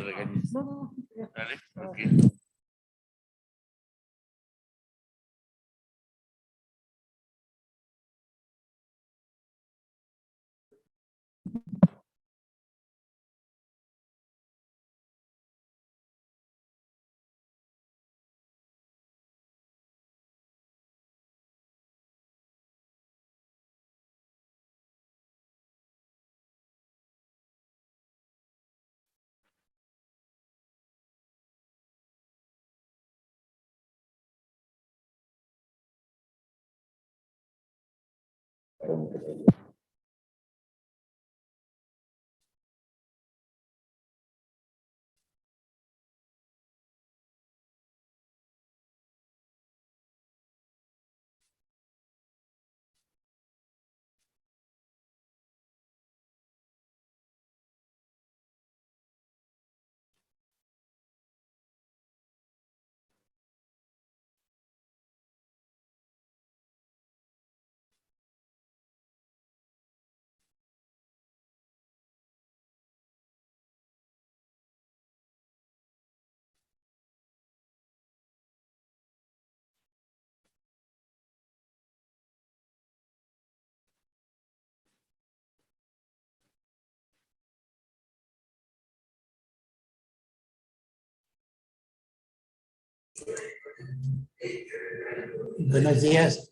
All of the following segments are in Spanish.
me regañes. No, no, no. ¿Vale? Ok. Buenos días.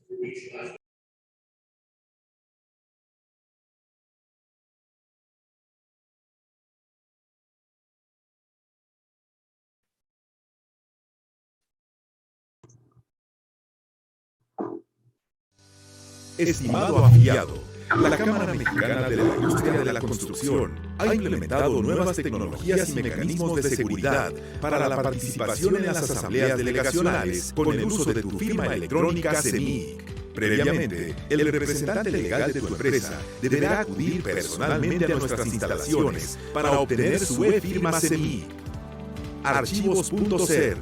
Estimado afiliado, la Cámara Mexicana de la Industria de la Construcción ha implementado nuevas tecnologías y mecanismos de seguridad para la participación en las asambleas delegacionales con el uso de tu firma electrónica CEMIC. Previamente, el representante legal de tu empresa deberá acudir personalmente a nuestras instalaciones para obtener su e-firma CEMIC. Archivos.cer,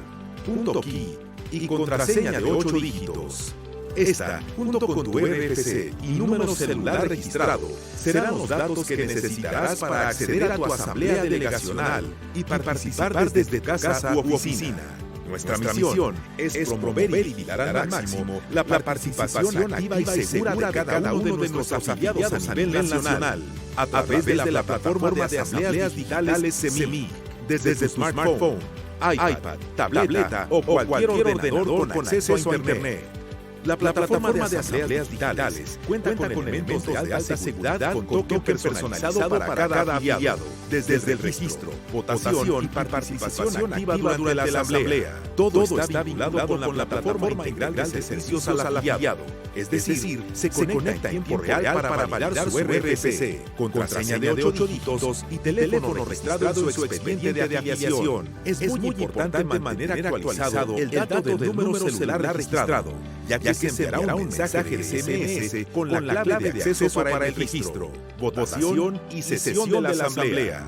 .key y contraseña de 8 dígitos. Esta, junto con tu RFC y número celular registrado, serán los datos que necesitarás para acceder a tu asamblea delegacional y participar desde tu casa u oficina. Nuestra misión es promover y vigilar al máximo la participación activa y segura de cada uno de nuestros afiliados a nivel nacional a través de la plataforma de asambleas digitales CEMIC, desde tu smartphone, iPad, tableta o cualquier ordenador con acceso a Internet. La plataforma de asambleas digitales cuenta con elementos de alta seguridad con toque personalizado para cada afiliado, desde el registro, votación y participación activa durante la asamblea. Todo está vinculado con la plataforma integral de servicios al afiliado, es decir, se conecta en tiempo real para validar su RFC, contraseña de 8 dígitos y teléfono registrado en su expediente de afiliación. Es muy importante mantener actualizado el dato del número celular registrado, ya que se enviará un mensaje de SMS con la clave de acceso para el registro, votación y sesión de la asamblea.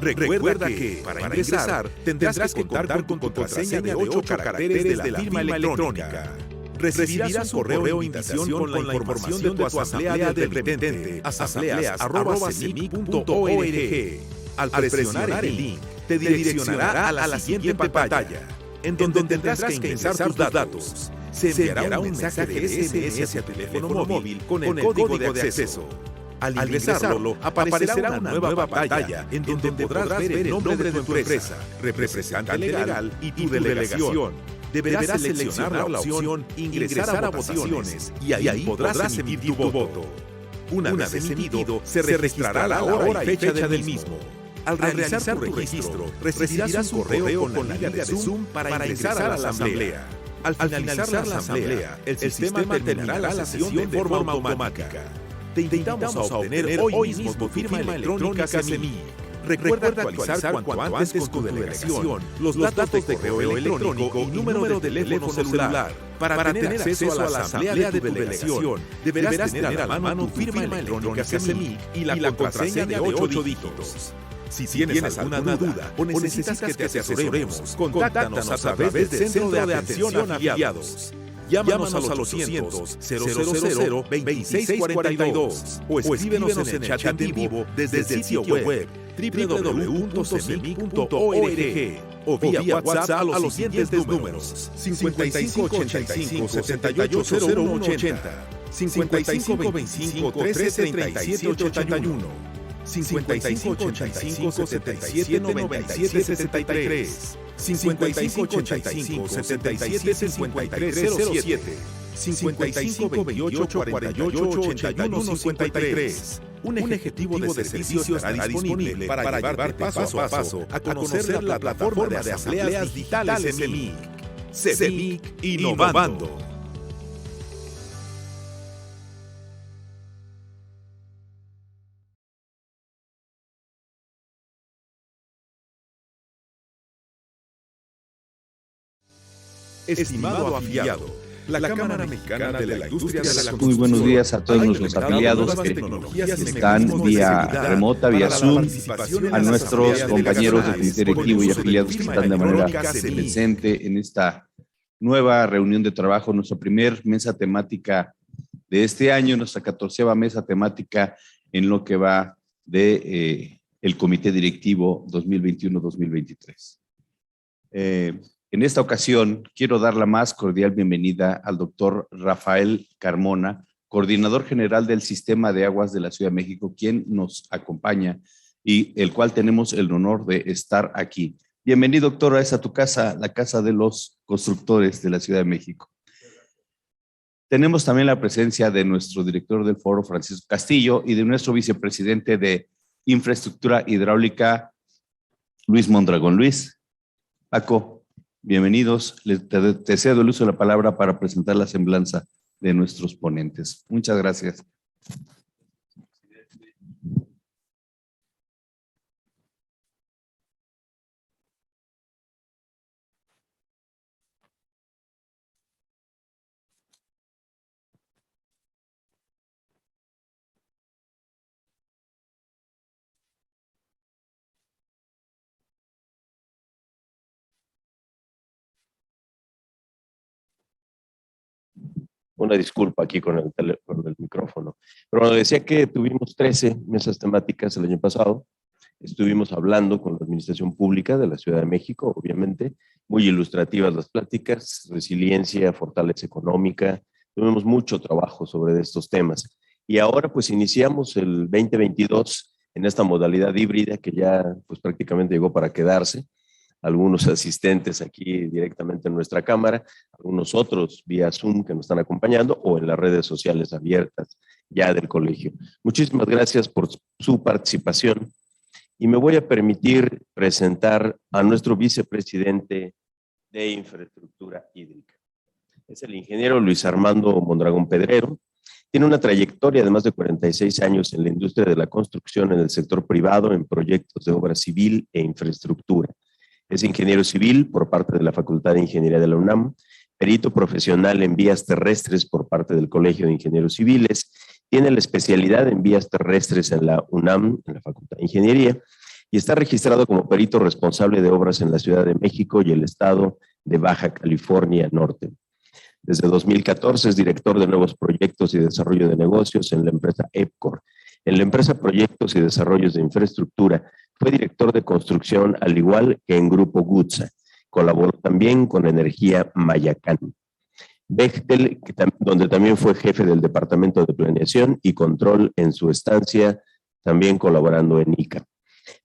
Recuerda que, para ingresar, tendrás que contar con tu contraseña de 8 caracteres de la firma electrónica. Recibirás un correo de invitación con la información de tu asamblea del remitente, asambleas@cemic.org. Al presionar el link, te direccionará a la siguiente pantalla, en donde tendrás que ingresar tus datos. Se enviará un mensaje de SMS hacia tu teléfono móvil con el código de acceso. Al ingresarlo, aparecerá una nueva pantalla en donde podrás ver el nombre de tu empresa, representante legal y tu delegación. Deberás seleccionar la opción Ingresar a votaciones y ahí podrás emitir tu voto. Una vez emitido, se registrará la hora y fecha del mismo. Al realizar tu registro, recibirás un correo con la liga de Zoom para ingresar a la asamblea. Al finalizar la asamblea, el sistema terminará la sesión de forma automática. Te invitamos a obtener hoy mismo tu firma electrónica CEMIC. Recuerda actualizar cuanto antes con tu delegación los datos de correo electrónico y número de teléfono celular. Para tener acceso a la asamblea de tu delegación, deberás tener a la mano tu firma electrónica CEMIC y la contraseña de 8 dígitos. Si tienes alguna duda o necesitas que te asesoremos, contáctanos a través del Centro de Atención a Afiliados. Llámanos al 800-000-2642 o escríbenos en el chat en vivo desde el sitio web www.cemic.org o vía WhatsApp a los siguientes números: 5585-680180, 5525-133781, 5585-7797-9763, 5585-775307, 5528-488153. Un ejecutivo de servicio estará disponible para llevarte paso a paso a conocer la plataforma de asambleas digitales CEMIC. CEMIC Innovando. Estimado afiliado, la Cámara Mexicana de la Industria de la Construcción. Muy buenos días a todos nuestros afiliados que están vía remota, vía Zoom, a nuestros compañeros del Comité Directivo y afiliados que están de manera presente en esta nueva reunión de trabajo, nuestra primer mesa temática de este año, nuestra 14ª mesa temática en lo que va de el Comité Directivo 2021-2023. En esta ocasión, quiero dar la más cordial bienvenida al doctor Rafael Carmona, coordinador general del Sistema de Aguas de la Ciudad de México, quien nos acompaña y el cual tenemos el honor de estar aquí. Bienvenido, doctor, a esta tu casa, la casa de los constructores de la Ciudad de México. Tenemos también la presencia de nuestro director del foro, Francisco Castillo, y de nuestro vicepresidente de Infraestructura Hidráulica, Luis Mondragón. Luis, Paco, bienvenidos. Te cedo el uso de la palabra para presentar la semblanza de nuestros ponentes. Muchas gracias. Una disculpa aquí con el micrófono. Pero bueno, decía que tuvimos 13 mesas temáticas el año pasado. Estuvimos hablando con la administración pública de la Ciudad de México, obviamente, muy ilustrativas las pláticas, resiliencia, fortaleza económica. Tuvimos mucho trabajo sobre estos temas. Y ahora pues iniciamos el 2022 en esta modalidad híbrida que ya pues prácticamente llegó para quedarse. Algunos asistentes aquí directamente en nuestra cámara, algunos otros vía Zoom que nos están acompañando o en las redes sociales abiertas ya del colegio. Muchísimas gracias por su participación y me voy a permitir presentar a nuestro vicepresidente de Infraestructura Hídrica. Es el ingeniero Luis Armando Mondragón Pedrero. Tiene una trayectoria de más de 46 años en la industria de la construcción en el sector privado en proyectos de obra civil e infraestructura. Es ingeniero civil por parte de la Facultad de Ingeniería de la UNAM, perito profesional en vías terrestres por parte del Colegio de Ingenieros Civiles, tiene la especialidad en vías terrestres en la UNAM, en la Facultad de Ingeniería, y está registrado como perito responsable de obras en la Ciudad de México y el estado de Baja California Norte. Desde 2014 es director de nuevos proyectos y desarrollo de negocios en la empresa EPCOR. En la empresa Proyectos y Desarrollos de Infraestructura fue director de construcción, al igual que en Grupo Gutsa. Colaboró también con Energía Mayacán. Bechtel, donde también fue jefe del Departamento de Planeación y Control en su estancia, también colaborando en ICA.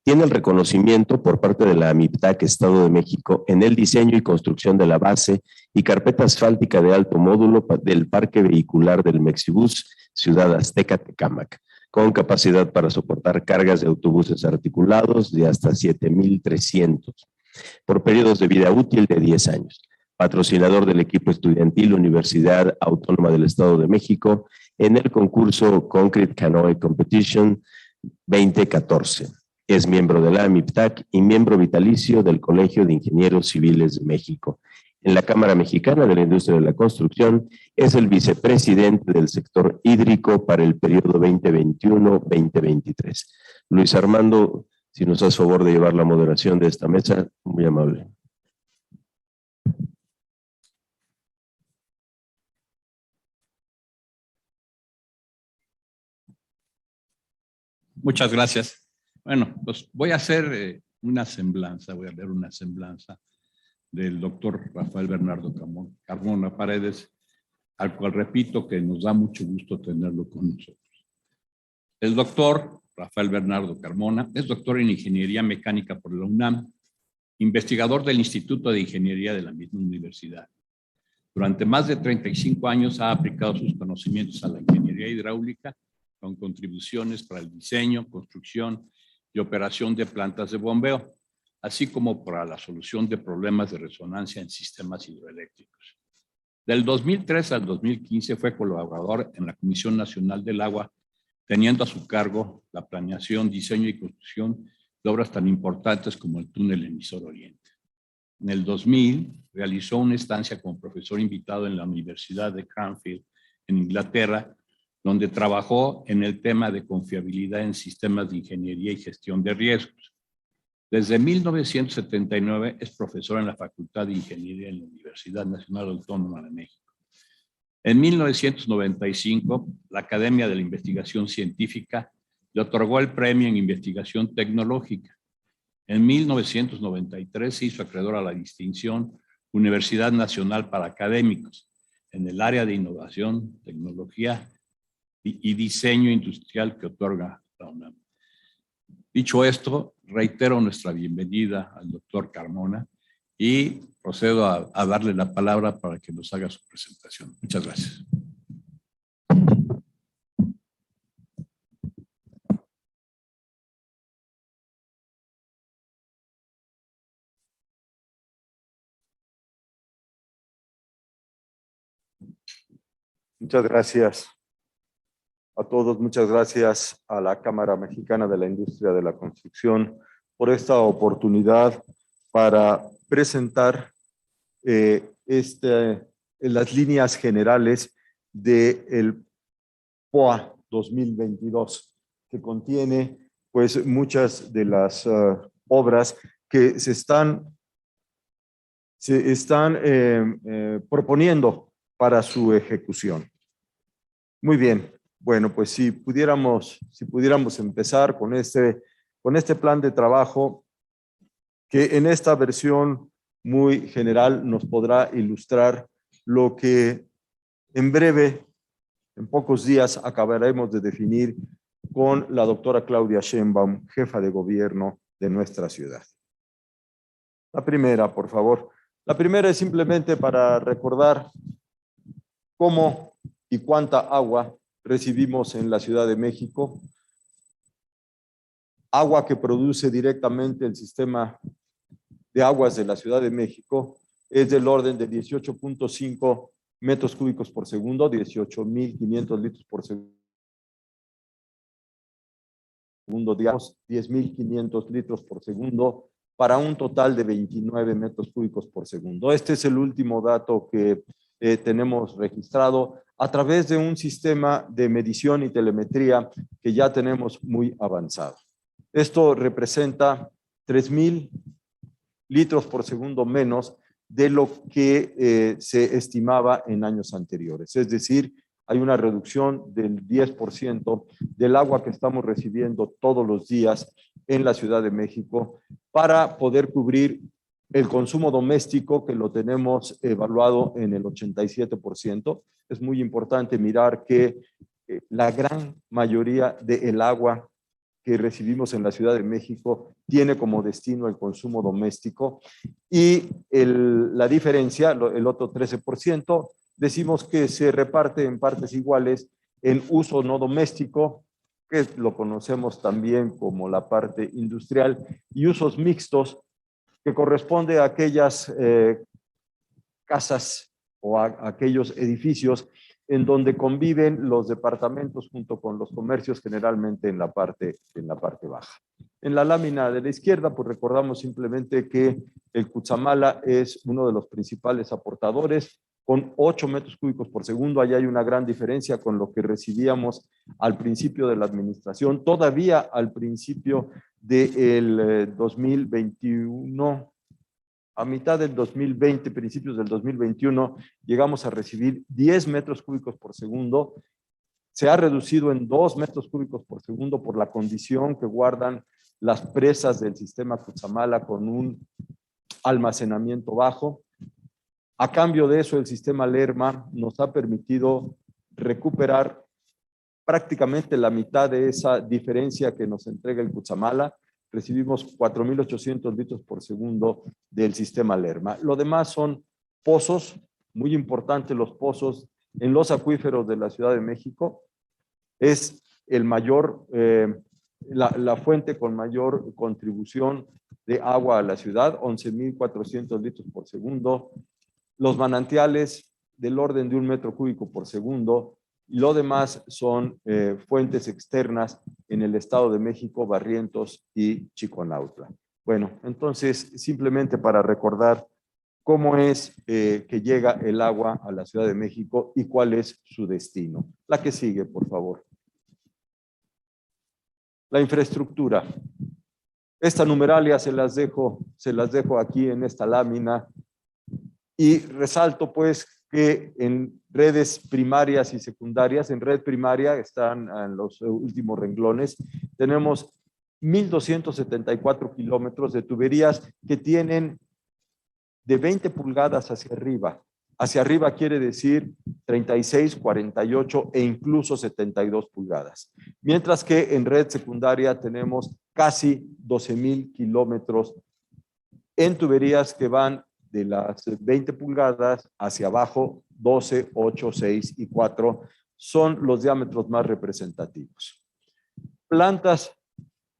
Tiene el reconocimiento por parte de la AMIPTAC Estado de México en el diseño y construcción de la base y carpeta asfáltica de alto módulo del parque vehicular del Mexibus Ciudad Azteca Tecámac, con capacidad para soportar cargas de autobuses articulados de hasta 7,300, por periodos de vida útil de 10 años. Patrocinador del equipo estudiantil Universidad Autónoma del Estado de México en el concurso Concrete Canoe Competition 2014. Es miembro de la AMIPTAC y miembro vitalicio del Colegio de Ingenieros Civiles de México. En la Cámara Mexicana de la Industria de la Construcción es el vicepresidente del sector hídrico para el periodo 2021-2023. Luis Armando, si nos haces favor de llevar la moderación de esta mesa, muy amable. Muchas gracias. Bueno, pues voy a hacer una semblanza, voy a leer una semblanza del doctor Rafael Bernardo Carmona Paredes, al cual repito que nos da mucho gusto tenerlo con nosotros. El doctor Rafael Bernardo Carmona es doctor en Ingeniería Mecánica por la UNAM, investigador del Instituto de Ingeniería de la misma universidad. Durante más de 35 años ha aplicado sus conocimientos a la ingeniería hidráulica con contribuciones para el diseño, construcción y operación de plantas de bombeo, así como para la solución de problemas de resonancia en sistemas hidroeléctricos. Del 2003 al 2015 fue colaborador en la Comisión Nacional del Agua, teniendo a su cargo la planeación, diseño y construcción de obras tan importantes como el túnel Emisor Oriente. En el 2000 realizó una estancia como profesor invitado en la Universidad de Cranfield, en Inglaterra, donde trabajó en el tema de confiabilidad en sistemas de ingeniería y gestión de riesgos. Desde 1979 es profesor en la Facultad de Ingeniería en la Universidad Nacional Autónoma de México. En 1995, la Academia de la Investigación Científica le otorgó el premio en investigación tecnológica. En 1993 se hizo acreedor a la distinción Universidad Nacional para Académicos en el área de innovación, tecnología y diseño industrial que otorga la UNAM. Dicho esto, reitero nuestra bienvenida al doctor Carmona y procedo a darle la palabra para que nos haga su presentación. Muchas gracias. Muchas gracias a todos, muchas gracias a la Cámara Mexicana de la Industria de la Construcción por esta oportunidad para presentar las líneas generales del POA 2022, que contiene pues muchas de las obras que se están proponiendo para su ejecución. Muy bien, bueno, pues si pudiéramos empezar con este plan de trabajo que en esta versión muy general nos podrá ilustrar lo que en breve, en pocos días, acabaremos de definir con la doctora Claudia Sheinbaum, jefa de gobierno de nuestra ciudad. La primera, por favor. La primera es simplemente para recordar cómo y cuánta agua recibimos en la Ciudad de México. Agua que produce directamente el sistema de aguas de la Ciudad de México es del orden de 18.5 metros cúbicos por segundo, 18.500 litros por segundo, digamos 10.500 litros por segundo, para un total de 29 metros cúbicos por segundo. Este es el último dato que tenemos registrado a través de un sistema de medición y telemetría que ya tenemos muy avanzado. Esto representa 3.000 litros por segundo menos de lo que se estimaba en años anteriores. Es decir, hay una reducción del 10% del agua que estamos recibiendo todos los días en la Ciudad de México para poder cubrir el consumo doméstico, que lo tenemos evaluado en el 87%. Es muy importante mirar que la gran mayoría del agua que recibimos en la Ciudad de México tiene como destino el consumo doméstico, y la diferencia, el otro 13%, decimos que se reparte en partes iguales en uso no doméstico, que lo conocemos también como la parte industrial, y usos mixtos, que corresponde a aquellas casas o a aquellos edificios en donde conviven los departamentos junto con los comercios, generalmente en la parte baja. En la lámina de la izquierda, pues recordamos simplemente que el Cutzamala es uno de los principales aportadores, con 8 metros cúbicos por segundo. Allá hay una gran diferencia con lo que recibíamos al principio de la administración, todavía al principio del 2021, a mitad del 2020, principios del 2021, llegamos a recibir 10 metros cúbicos por segundo. Se ha reducido en 2 metros cúbicos por segundo por la condición que guardan las presas del sistema Cutzamala con un almacenamiento bajo. A cambio de eso, el sistema Lerma nos ha permitido recuperar prácticamente la mitad de esa diferencia que nos entrega el Cutzamala. Recibimos 4.800 litros por segundo del sistema Lerma. Lo demás son pozos, muy importantes los pozos en los acuíferos de la Ciudad de México. Es el mayor, la fuente con mayor contribución de agua a la ciudad, 11.400 litros por segundo. Los manantiales del orden de 1 metro cúbico por segundo. Y lo demás son fuentes externas en el Estado de México, Barrientos y Chiconautla. Bueno, entonces, simplemente para recordar cómo es que llega el agua a la Ciudad de México y cuál es su destino. La que sigue, por favor. La infraestructura. Esta numeralia se las dejo aquí en esta lámina y resalto pues que en redes primarias y secundarias, en red primaria están en los últimos renglones, tenemos 1.274 kilómetros de tuberías que tienen de 20 pulgadas hacia arriba. Hacia arriba quiere decir 36, 48 e incluso 72 pulgadas. Mientras que en red secundaria tenemos casi 12.000 kilómetros en tuberías que van de las 20 pulgadas hacia abajo, 12, 8, 6 y 4 son los diámetros más representativos. Plantas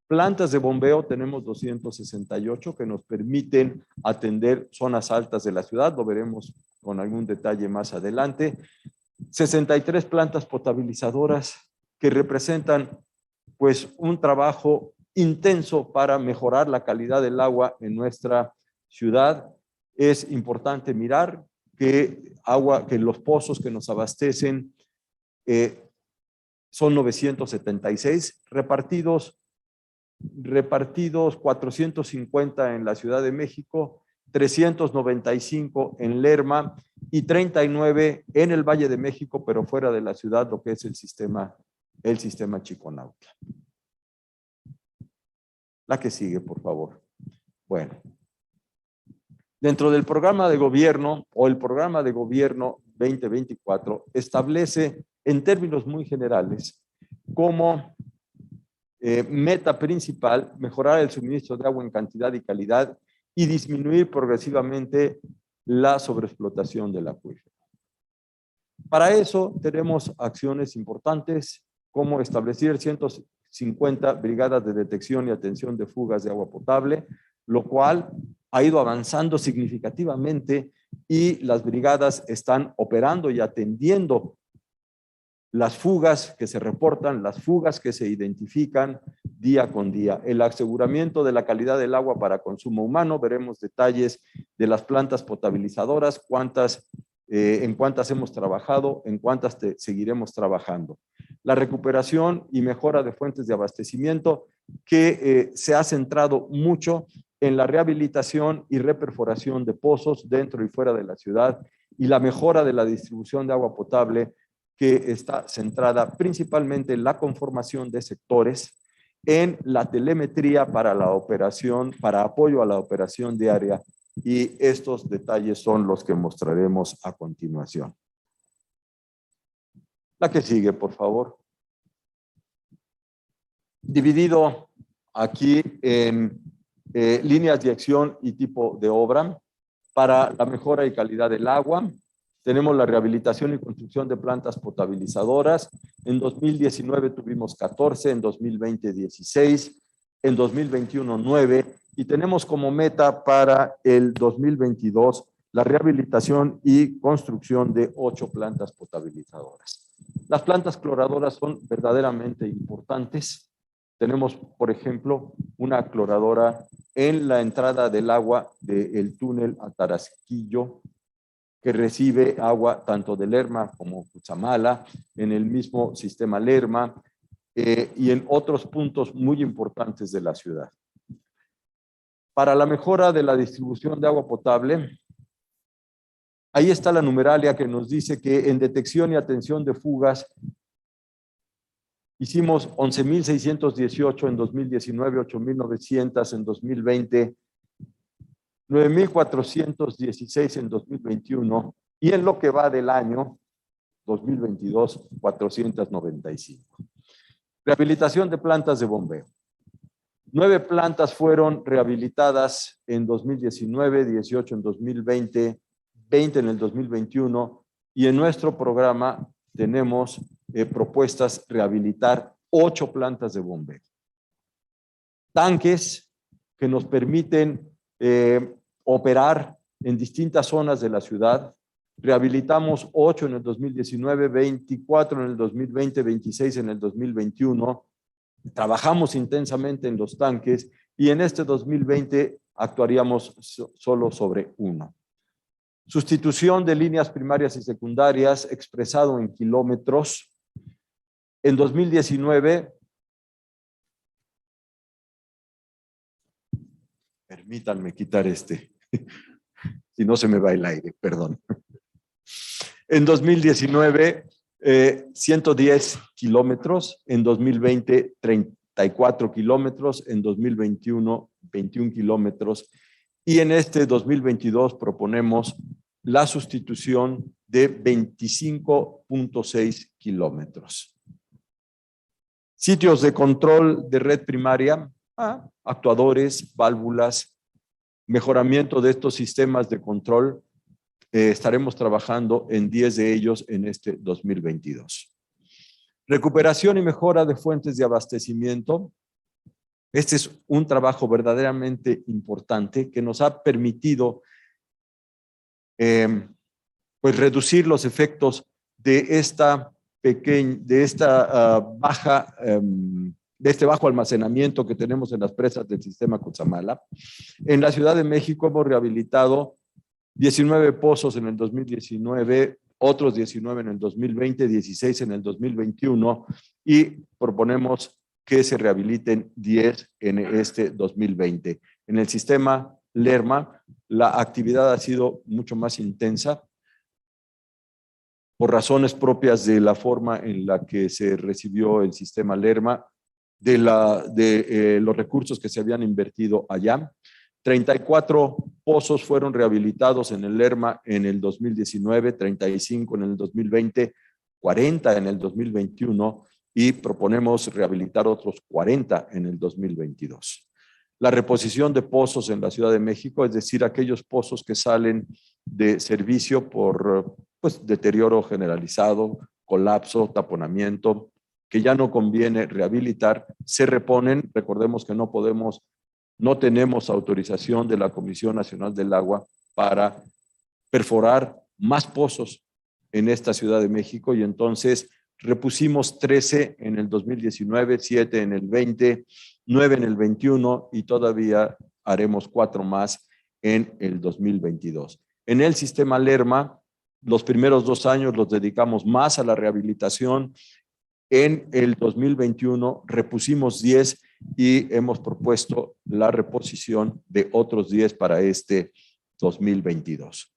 de bombeo tenemos 268 que nos permiten atender zonas altas de la ciudad, lo veremos con algún detalle más adelante. 63 plantas potabilizadoras que representan pues un trabajo intenso para mejorar la calidad del agua en nuestra ciudad. Es importante mirar que los pozos que nos abastecen son 976 repartidos 450 en la Ciudad de México, 395 en Lerma y 39 en el Valle de México, pero fuera de la ciudad, lo que es el sistema Chiconautla. La que sigue, por favor. Bueno. Dentro del programa de gobierno o el programa de gobierno 2024 establece en términos muy generales como meta principal mejorar el suministro de agua en cantidad y calidad y disminuir progresivamente la sobreexplotación del acuífero. Para eso tenemos acciones importantes como establecer 150 brigadas de detección y atención de fugas de agua potable, lo cual ha ido avanzando significativamente y las brigadas están operando y atendiendo las fugas que se reportan, las fugas que se identifican día con día. El aseguramiento de la calidad del agua para consumo humano, veremos detalles de las plantas potabilizadoras, en cuántas hemos trabajado, en cuántas seguiremos trabajando. La recuperación y mejora de fuentes de abastecimiento que se ha centrado mucho en la rehabilitación y reperforación de pozos dentro y fuera de la ciudad y la mejora de la distribución de agua potable que está centrada principalmente en la conformación de sectores, en la telemetría para la operación, para apoyo a la operación diaria, y estos detalles son los que mostraremos a continuación. La que sigue, por favor. Dividido aquí en líneas de acción y tipo de obra para la mejora y calidad del agua. Tenemos la rehabilitación y construcción de plantas potabilizadoras. En 2019 tuvimos 14, en 2020 16, en 2021 9 y tenemos como meta para el 2022 la rehabilitación y construcción de 8 plantas potabilizadoras. Las plantas cloradoras son verdaderamente importantes. Tenemos, por ejemplo, una cloradora en la entrada del agua del túnel a Tarasquillo, que recibe agua tanto de Lerma como Cutzamala, en el mismo sistema Lerma y en otros puntos muy importantes de la ciudad. Para la mejora de la distribución de agua potable, ahí está la numeralia que nos dice que en detección y atención de fugas Hicimos 11,618 en 2019, 8,900 en 2020, 9,416 en 2021 y en lo que va del año 2022, 495. Rehabilitación de plantas de bombeo. 9 plantas fueron rehabilitadas en 2019, 18 en 2020, 20 en el 2021 y en nuestro programa tenemos propuestas rehabilitar 8 plantas de bombeo. Tanques que nos permiten operar en distintas zonas de la ciudad. Rehabilitamos 8 en el 2019, 24 en el 2020, 26 en el 2021. Trabajamos intensamente en los tanques y en este 2020 actuaríamos solo sobre 1. Sustitución de líneas primarias y secundarias expresado en kilómetros. En 2019, permítanme quitar si no se me va el aire, perdón. En 2019, 110 kilómetros, en 2020, 34 kilómetros, en 2021, 21 kilómetros, y en este 2022 proponemos la sustitución de 25.6 kilómetros. Sitios de control de red primaria, actuadores, válvulas, mejoramiento de estos sistemas de control. Estaremos trabajando en 10 de ellos en este 2022. Recuperación y mejora de fuentes de abastecimiento. Este es un trabajo verdaderamente importante que nos ha permitido reducir los efectos de este bajo almacenamiento que tenemos en las presas del sistema Cutzamala. En la Ciudad de México hemos rehabilitado 19 pozos en el 2019, otros 19 en el 2020, 16 en el 2021 y proponemos que se rehabiliten 10 en este 2020. En el sistema Lerma, la actividad ha sido mucho más intensa por razones propias de la forma en la que se recibió el sistema Lerma, de los recursos que se habían invertido allá. 34 pozos fueron rehabilitados en el Lerma en el 2019, 35 en el 2020, 40 en el 2021 y proponemos rehabilitar otros 40 en el 2022. La reposición de pozos en la Ciudad de México, es decir, aquellos pozos que salen de servicio por deterioro generalizado, colapso, taponamiento, que ya no conviene rehabilitar, se reponen. Recordemos que no tenemos autorización de la Comisión Nacional del Agua para perforar más pozos en esta Ciudad de México y entonces repusimos 13 en el 2019, 7 en el 20, 9 en el 21 y todavía haremos 4 más en el 2022. En el sistema Lerma, los primeros 2 años los dedicamos más a la rehabilitación. En el 2021 repusimos 10 y hemos propuesto la reposición de otros 10 para este 2022.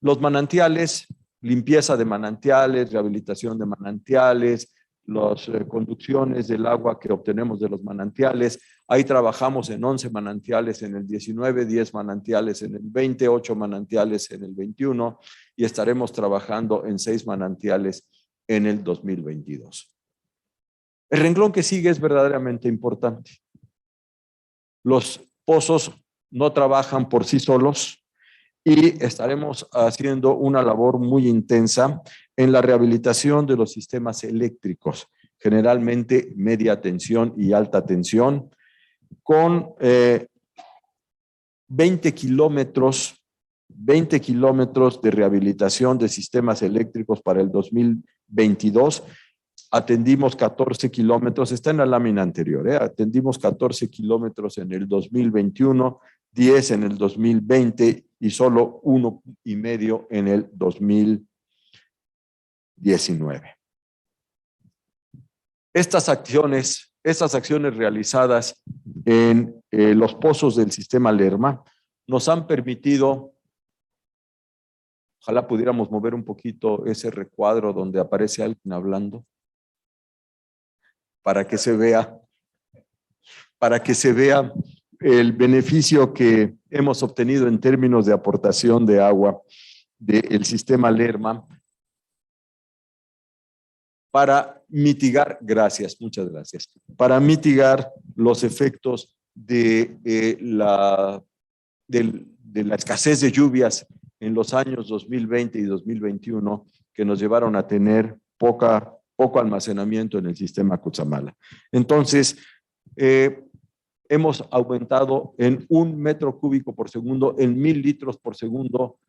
Los manantiales, limpieza de manantiales, rehabilitación de manantiales, las conducciones del agua que obtenemos de los manantiales. Ahí trabajamos en 11 manantiales en el 19, 10 manantiales en el 20, 8 manantiales en el 21 y estaremos trabajando en 6 manantiales en el 2022. El renglón que sigue es verdaderamente importante. Los pozos no trabajan por sí solos y estaremos haciendo una labor muy intensa en la rehabilitación de los sistemas eléctricos, generalmente media tensión y alta tensión, con 20 kilómetros de rehabilitación de sistemas eléctricos para el 2022. Atendimos 14 kilómetros, está en la lámina anterior, atendimos 14 kilómetros en el 2021, 10 en el 2020 y solo 1,5 en el 2019. Estas acciones realizadas en los pozos del sistema Lerma nos han permitido, ojalá pudiéramos mover un poquito ese recuadro donde aparece alguien hablando. para que se vea el beneficio que hemos obtenido en términos de aportación de agua del sistema Lerma para mitigar, muchas gracias, para mitigar los efectos de la escasez de lluvias en los años 2020 y 2021 que nos llevaron a tener poco almacenamiento en el sistema Cutzamala. Entonces, hemos aumentado en 1 metro cúbico por segundo, en 1000 litros por segundo,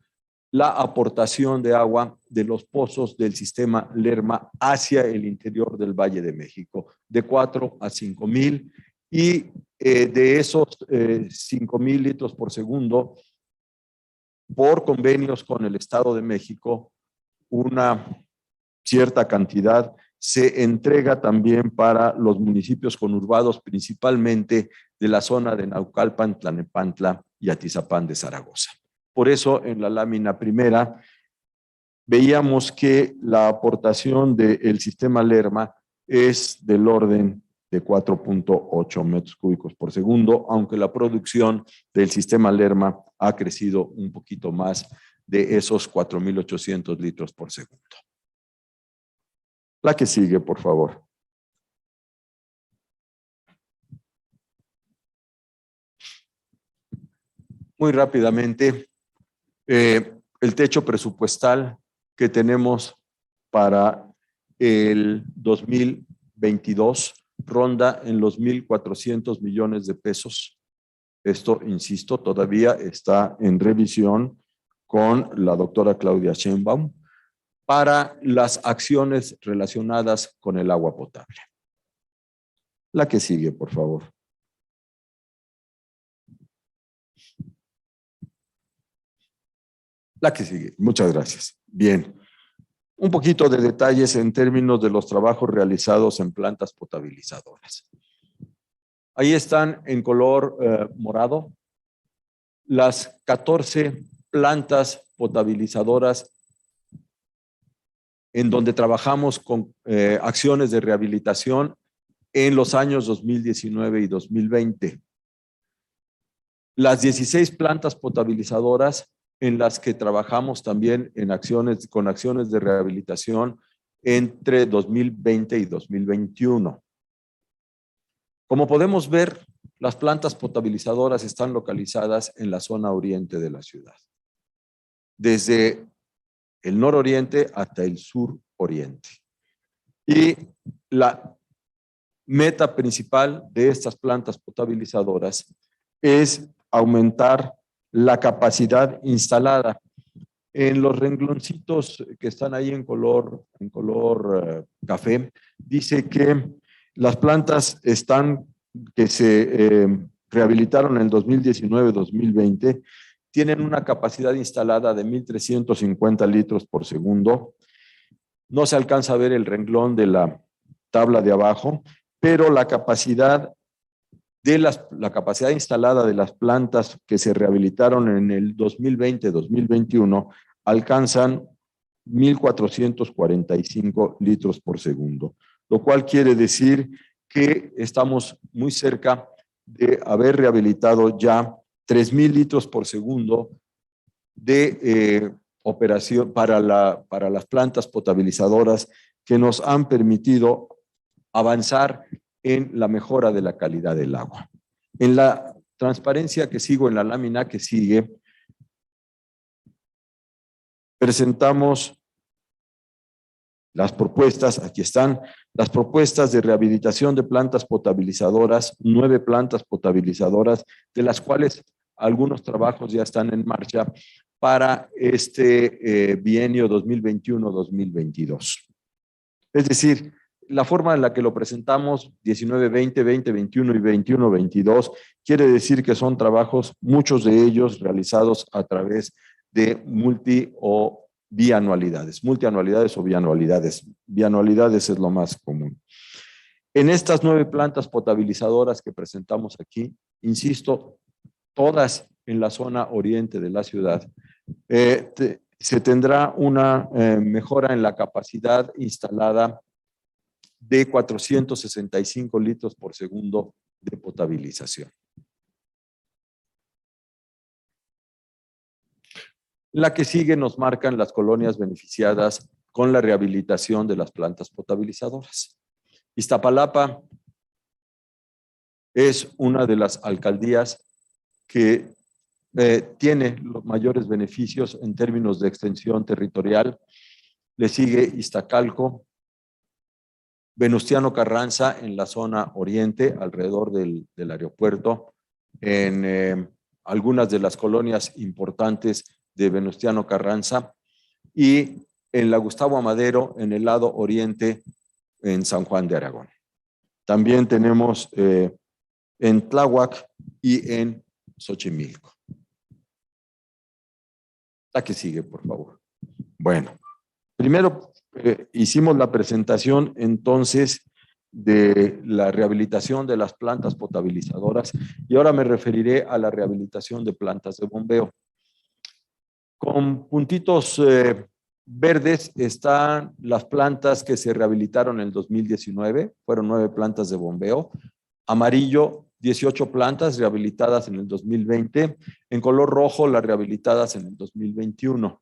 la aportación de agua de los pozos del sistema Lerma hacia el interior del Valle de México, de 4 a 5000, y de esos 5000 litros por segundo, por convenios con el Estado de México, una cierta cantidad se entrega también para los municipios conurbados, principalmente de la zona de Naucalpan, Tlalnepantla y Atizapán de Zaragoza. Por eso, en la lámina primera, veíamos que la aportación del sistema Lerma es del orden de 4.8 metros cúbicos por segundo, aunque la producción del sistema Lerma ha crecido un poquito más de esos 4.800 litros por segundo. La que sigue, por favor. Muy rápidamente, el techo presupuestal que tenemos para el 2022 ronda en los 1,400 millones de pesos. Esto, insisto, todavía está en revisión con la doctora Claudia Sheinbaum para las acciones relacionadas con el agua potable. La que sigue, por favor. La que sigue. Muchas gracias. Bien. Un poquito de detalles en términos de los trabajos realizados en plantas potabilizadoras. Ahí están en color morado las 14 plantas potabilizadoras en donde trabajamos con acciones de rehabilitación en los años 2019 y 2020. Las 16 plantas potabilizadoras en las que trabajamos también con acciones de rehabilitación entre 2020 y 2021. Como podemos ver, las plantas potabilizadoras están localizadas en la zona oriente de la ciudad, desde el nororiente hasta el suroriente. Y la meta principal de estas plantas potabilizadoras es aumentar la capacidad instalada. En los rengloncitos que están ahí en color café, dice que las plantas que se rehabilitaron en el 2019-2020 tienen una capacidad instalada de 1,350 litros por segundo. No se alcanza a ver el renglón de la tabla de abajo, pero la capacidad instalada de las plantas que se rehabilitaron en el 2020-2021 alcanzan 1,445 litros por segundo, lo cual quiere decir que estamos muy cerca de haber rehabilitado ya 3,000 litros por segundo de operación para las plantas potabilizadoras que nos han permitido avanzar en la mejora de la calidad del agua. En la transparencia que sigo, en la lámina que sigue, presentamos las propuestas. Aquí están las propuestas de rehabilitación de plantas potabilizadoras, 9 plantas potabilizadoras, de las cuales algunos trabajos ya están en marcha para este bienio 2021-2022. Es decir, la forma en la que lo presentamos, 19-20, 20-21 y 21-22, quiere decir que son trabajos, muchos de ellos realizados a través de multianualidades o bianualidades. Bianualidades es lo más común. En estas 9 plantas potabilizadoras que presentamos aquí, insisto, todas en la zona oriente de la ciudad, se tendrá una mejora en la capacidad instalada de 465 litros por segundo de potabilización. La que sigue nos marcan las colonias beneficiadas con la rehabilitación de las plantas potabilizadoras. Iztapalapa es una de las alcaldías que tiene los mayores beneficios en términos de extensión territorial. Le sigue Iztacalco, Venustiano Carranza en la zona oriente, alrededor del aeropuerto, en algunas de las colonias importantes de Venustiano Carranza, y en la Gustavo Amadero, en el lado oriente, en San Juan de Aragón. También tenemos en Tláhuac y en Xochimilco. La que sigue, por favor. Bueno, primero hicimos la presentación entonces de la rehabilitación de las plantas potabilizadoras y ahora me referiré a la rehabilitación de plantas de bombeo. Con puntitos verdes están las plantas que se rehabilitaron en el 2019, fueron 9 plantas de bombeo. Amarillo, 18 plantas rehabilitadas en el 2020. En color rojo, las rehabilitadas en el 2021.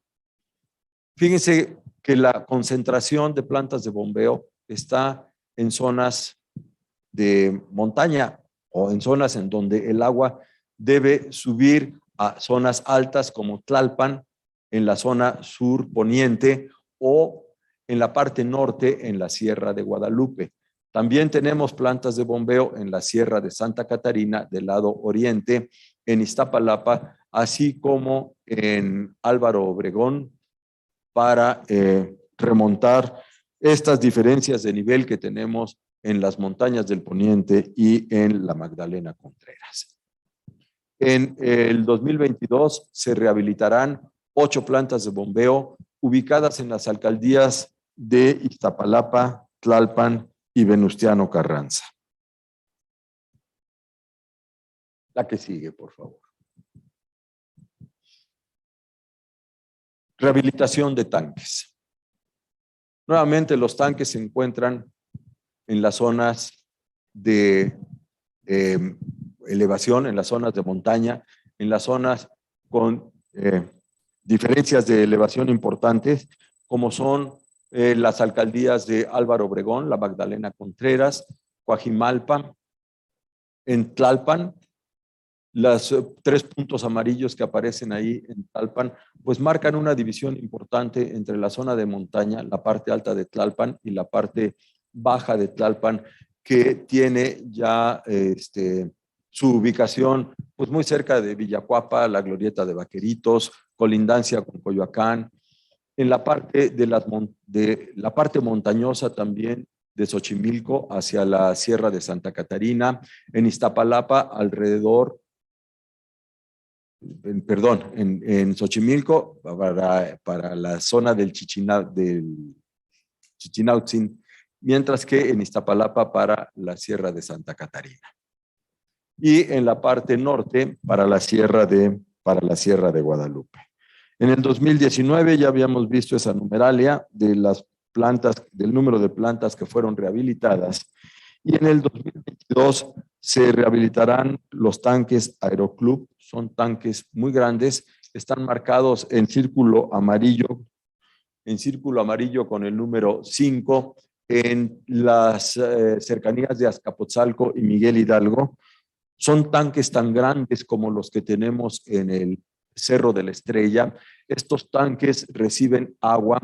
Fíjense que la concentración de plantas de bombeo está en zonas de montaña o en zonas en donde el agua debe subir a zonas altas como Tlalpan, en la zona sur poniente o en la parte norte en la Sierra de Guadalupe. También tenemos plantas de bombeo en la Sierra de Santa Catarina del lado oriente, en Iztapalapa, así como en Álvaro Obregón, para remontar estas diferencias de nivel que tenemos en las montañas del poniente y en la Magdalena Contreras. En el 2022 se rehabilitarán 8 plantas de bombeo ubicadas en las alcaldías de Iztapalapa, Tlalpan y Venustiano Carranza. La que sigue, por favor. Rehabilitación de tanques. Nuevamente, los tanques se encuentran en las zonas de elevación, en las zonas de montaña, en las zonas con diferencias de elevación importantes, como son las alcaldías de Álvaro Obregón, la Magdalena Contreras, Coajimalpa, en Tlalpan. Los 3 puntos amarillos que aparecen ahí en Tlalpan, pues marcan una división importante entre la zona de montaña, la parte alta de Tlalpan y la parte baja de Tlalpan, que tiene ya su ubicación pues muy cerca de Villacuapa, la glorieta de Vaqueritos, colindancia con Coyoacán, en la parte de la parte montañosa también de Xochimilco hacia la Sierra de Santa Catarina, en Iztapalapa alrededor, en Xochimilco para la zona del Chichinautzin, mientras que en Iztapalapa para la Sierra de Santa Catarina. Y en la parte norte para la Sierra de Guadalupe. En el 2019 ya habíamos visto esa numeralia de las plantas, del número de plantas que fueron rehabilitadas, y en el 2022 se rehabilitarán los tanques Aeroclub. Son tanques muy grandes, están marcados en círculo amarillo con el número 5 en las cercanías de Azcapotzalco y Miguel Hidalgo. Son tanques tan grandes como los que tenemos en el Cerro de la Estrella. Estos tanques reciben agua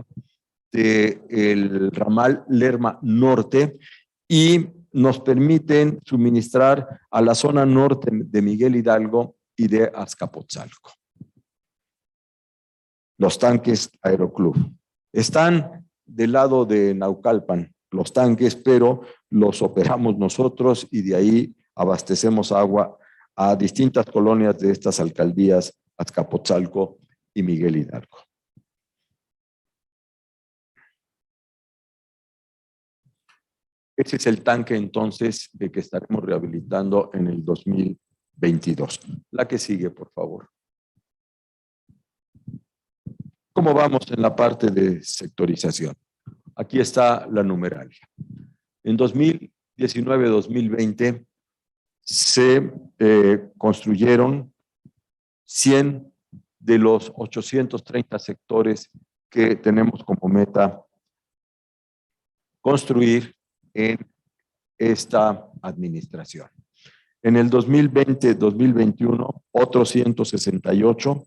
del ramal Lerma Norte y nos permiten suministrar a la zona norte de Miguel Hidalgo y de Azcapotzalco. Los tanques Aeroclub están del lado de Naucalpan, los tanques, pero los operamos nosotros y de ahí abastecemos agua a distintas colonias de estas alcaldías, Azcapotzalco y Miguel Hidalgo. Ese es el tanque entonces de que estaremos rehabilitando en el 2022. La que sigue, por favor. ¿Cómo vamos en la parte de sectorización? Aquí está la numeralia. En 2019-2020 se construyeron 100 de los 830 sectores que tenemos como meta construir en esta administración. En el 2020-2021, otros 168.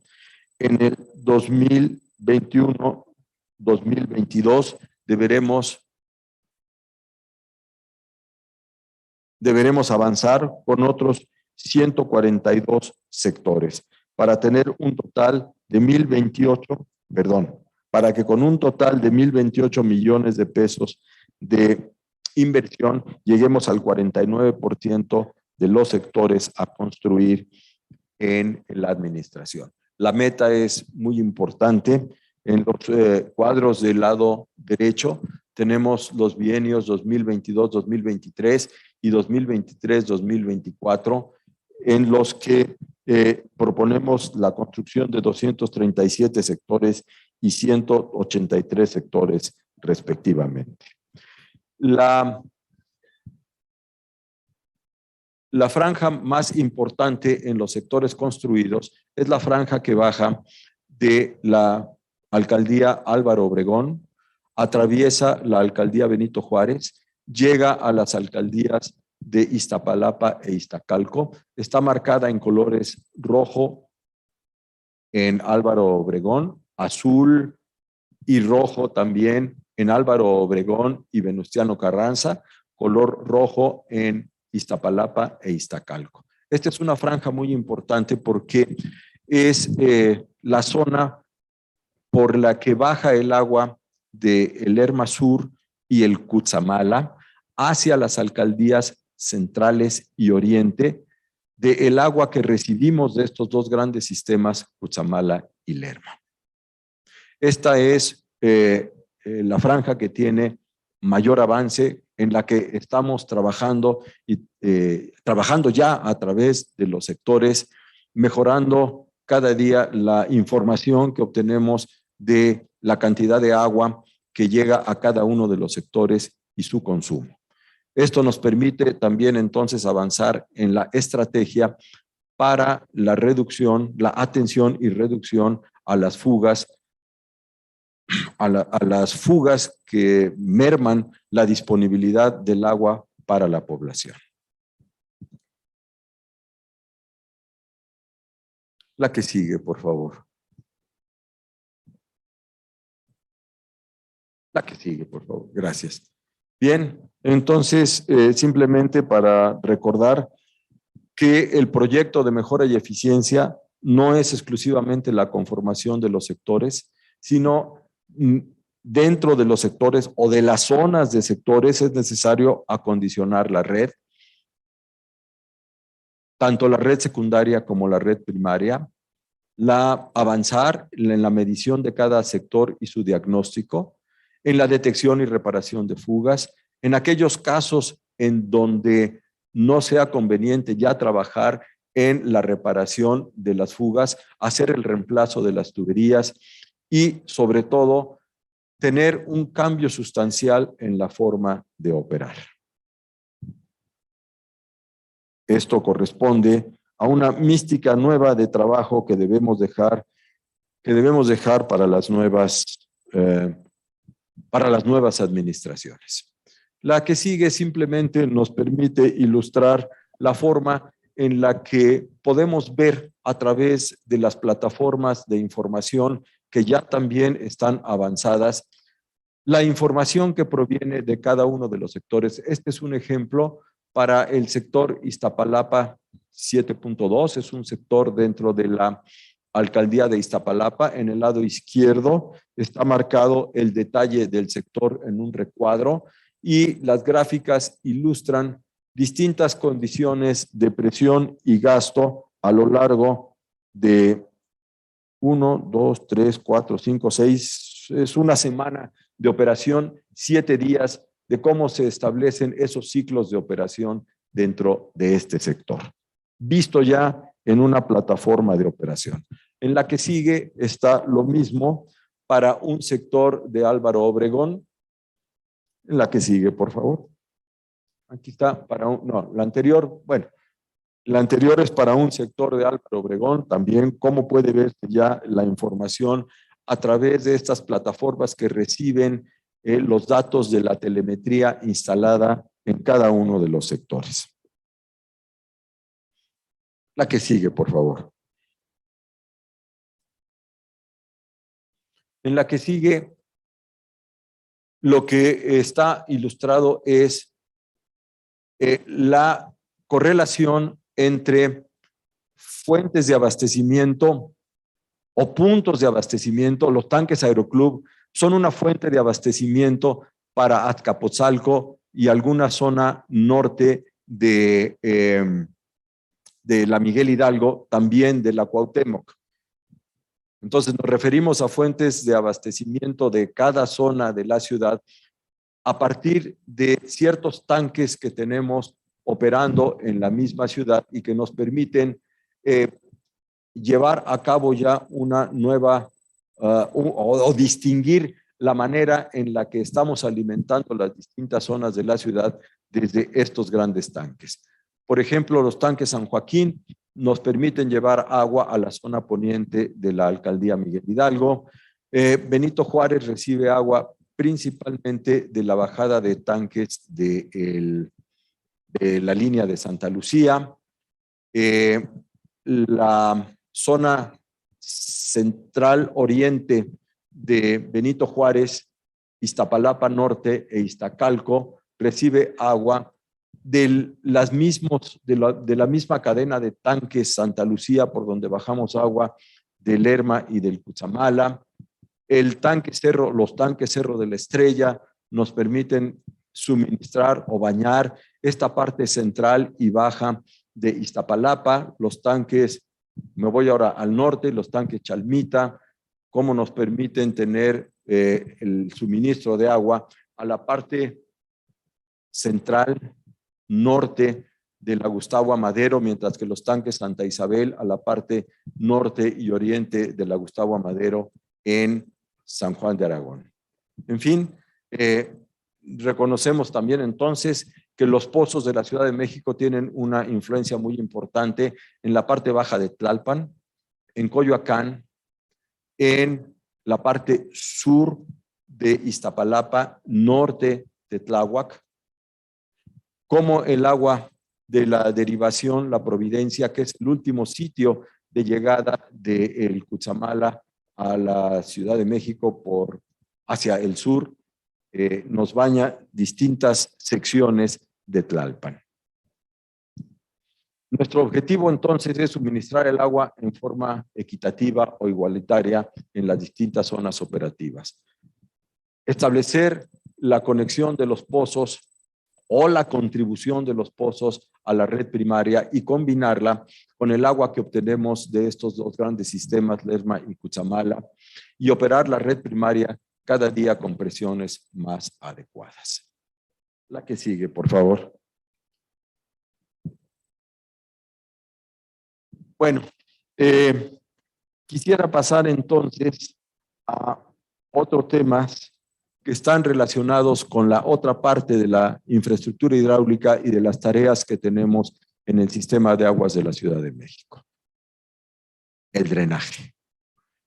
En el 2021-2022 deberemos avanzar con otros 142 sectores para tener un total de 1,028, para que con un total de 1,028 millones de pesos de inversión lleguemos al 49% de los sectores a construir en la administración. La meta es muy importante. En los cuadros del lado derecho tenemos los bienios 2022-2023 y 2023-2024, en los que proponemos la construcción de 237 sectores y 183 sectores respectivamente. La franja más importante en los sectores construidos es la franja que baja de la alcaldía Álvaro Obregón, atraviesa la alcaldía Benito Juárez, llega a las alcaldías de Iztapalapa e Iztacalco, está marcada en colores rojo en Álvaro Obregón, azul y rojo también en Álvaro Obregón y Venustiano Carranza, color rojo en Iztapalapa e Iztacalco. Esta es una franja muy importante porque es la zona por la que baja el agua del Lerma Sur y el Cutzamala hacia las alcaldías centrales y oriente, del agua que recibimos de estos dos grandes sistemas, Cutzamala y Lerma. Esta es la franja que tiene mayor avance, en la que estamos trabajando ya a través de los sectores, mejorando cada día la información que obtenemos de la cantidad de agua que llega a cada uno de los sectores y su consumo. Esto nos permite también entonces avanzar en la estrategia para la reducción, la atención y reducción a las fugas, a las fugas que merman la disponibilidad del agua para la población. La que sigue, por favor. La que sigue, por favor. Gracias. Bien, entonces, simplemente para recordar que el proyecto de mejora y eficiencia no es exclusivamente la conformación de los sectores, sino dentro de los sectores o de las zonas de sectores es necesario acondicionar la red, tanto la red secundaria como la red primaria, avanzar en la medición de cada sector y su diagnóstico, en la detección y reparación de fugas, en aquellos casos en donde no sea conveniente ya trabajar en la reparación de las fugas, hacer el reemplazo de las tuberías y, sobre todo, tener un cambio sustancial en la forma de operar. Esto corresponde a una mística nueva de trabajo que debemos dejar para las nuevas administraciones. La que sigue simplemente nos permite ilustrar la forma en la que podemos ver a través de las plataformas de información que ya también están avanzadas, la información que proviene de cada uno de los sectores. Este es un ejemplo para el sector Iztapalapa 7.2, es un sector dentro de la alcaldía de Iztapalapa. En el lado izquierdo está marcado el detalle del sector en un recuadro y las gráficas ilustran distintas condiciones de presión y gasto a lo largo de 1, 2, 3, 4, 5, 6, es una semana de operación, 7 días de cómo se establecen esos ciclos de operación dentro de este sector. Visto ya en una plataforma de operación. En la que sigue está lo mismo para un sector de Álvaro Obregón. En la que sigue, por favor. Aquí está para no, la anterior, bueno, la anterior es para un sector de Álvaro Obregón, también cómo puede ver ya la información a través de estas plataformas que reciben los datos de la telemetría instalada en cada uno de los sectores. La que sigue, por favor. En la que sigue, lo que está ilustrado es la correlación entre fuentes de abastecimiento o puntos de abastecimiento. Los tanques Aeroclub son una fuente de abastecimiento para Azcapotzalco y alguna zona norte de la Miguel Hidalgo, también de la Cuauhtémoc. Entonces nos referimos a fuentes de abastecimiento de cada zona de la ciudad a partir de ciertos tanques que tenemos operando en la misma ciudad y que nos permiten llevar a cabo ya una nueva o distinguir la manera en la que estamos alimentando las distintas zonas de la ciudad desde estos grandes tanques. Por ejemplo, los tanques San Joaquín nos permiten llevar agua a la zona poniente de la alcaldía Miguel Hidalgo. Benito Juárez recibe agua principalmente de la bajada de tanques de la línea de Santa Lucía. La zona central oriente de Benito Juárez, Iztapalapa Norte e Iztacalco recibe agua de la misma cadena de tanques Santa Lucía, por donde bajamos agua de Lerma y del Cutzamala. Los tanques Cerro de la Estrella nos permiten suministrar o bañar esta parte central y baja de Iztapalapa. Los tanques, me voy ahora al norte, los tanques Chalmita, cómo nos permiten tener el suministro de agua a la parte central norte de la Gustavo Amadero, mientras que los tanques Santa Isabel a la parte norte y oriente de la Gustavo Amadero en San Juan de Aragón. En fin, reconocemos también entonces que los pozos de la Ciudad de México tienen una influencia muy importante en la parte baja de Tlalpan, en Coyoacán, en la parte sur de Iztapalapa, norte de Tláhuac, como el agua de la derivación, la Providencia, que es el último sitio de llegada del Cutzamala a la Ciudad de México hacia el sur, nos baña distintas secciones de Tlalpan. Nuestro objetivo entonces es suministrar el agua en forma equitativa o igualitaria en las distintas zonas operativas. Establecer la conexión de los pozos o la contribución de los pozos a la red primaria y combinarla con el agua que obtenemos de estos dos grandes sistemas, Lerma y Cutzamala, y operar la red primaria cada día con presiones más adecuadas. La que sigue, por favor. Bueno, quisiera pasar entonces a otros temas que están relacionados con la otra parte de la infraestructura hidráulica y de las tareas que tenemos en el sistema de aguas de la Ciudad de México. El drenaje.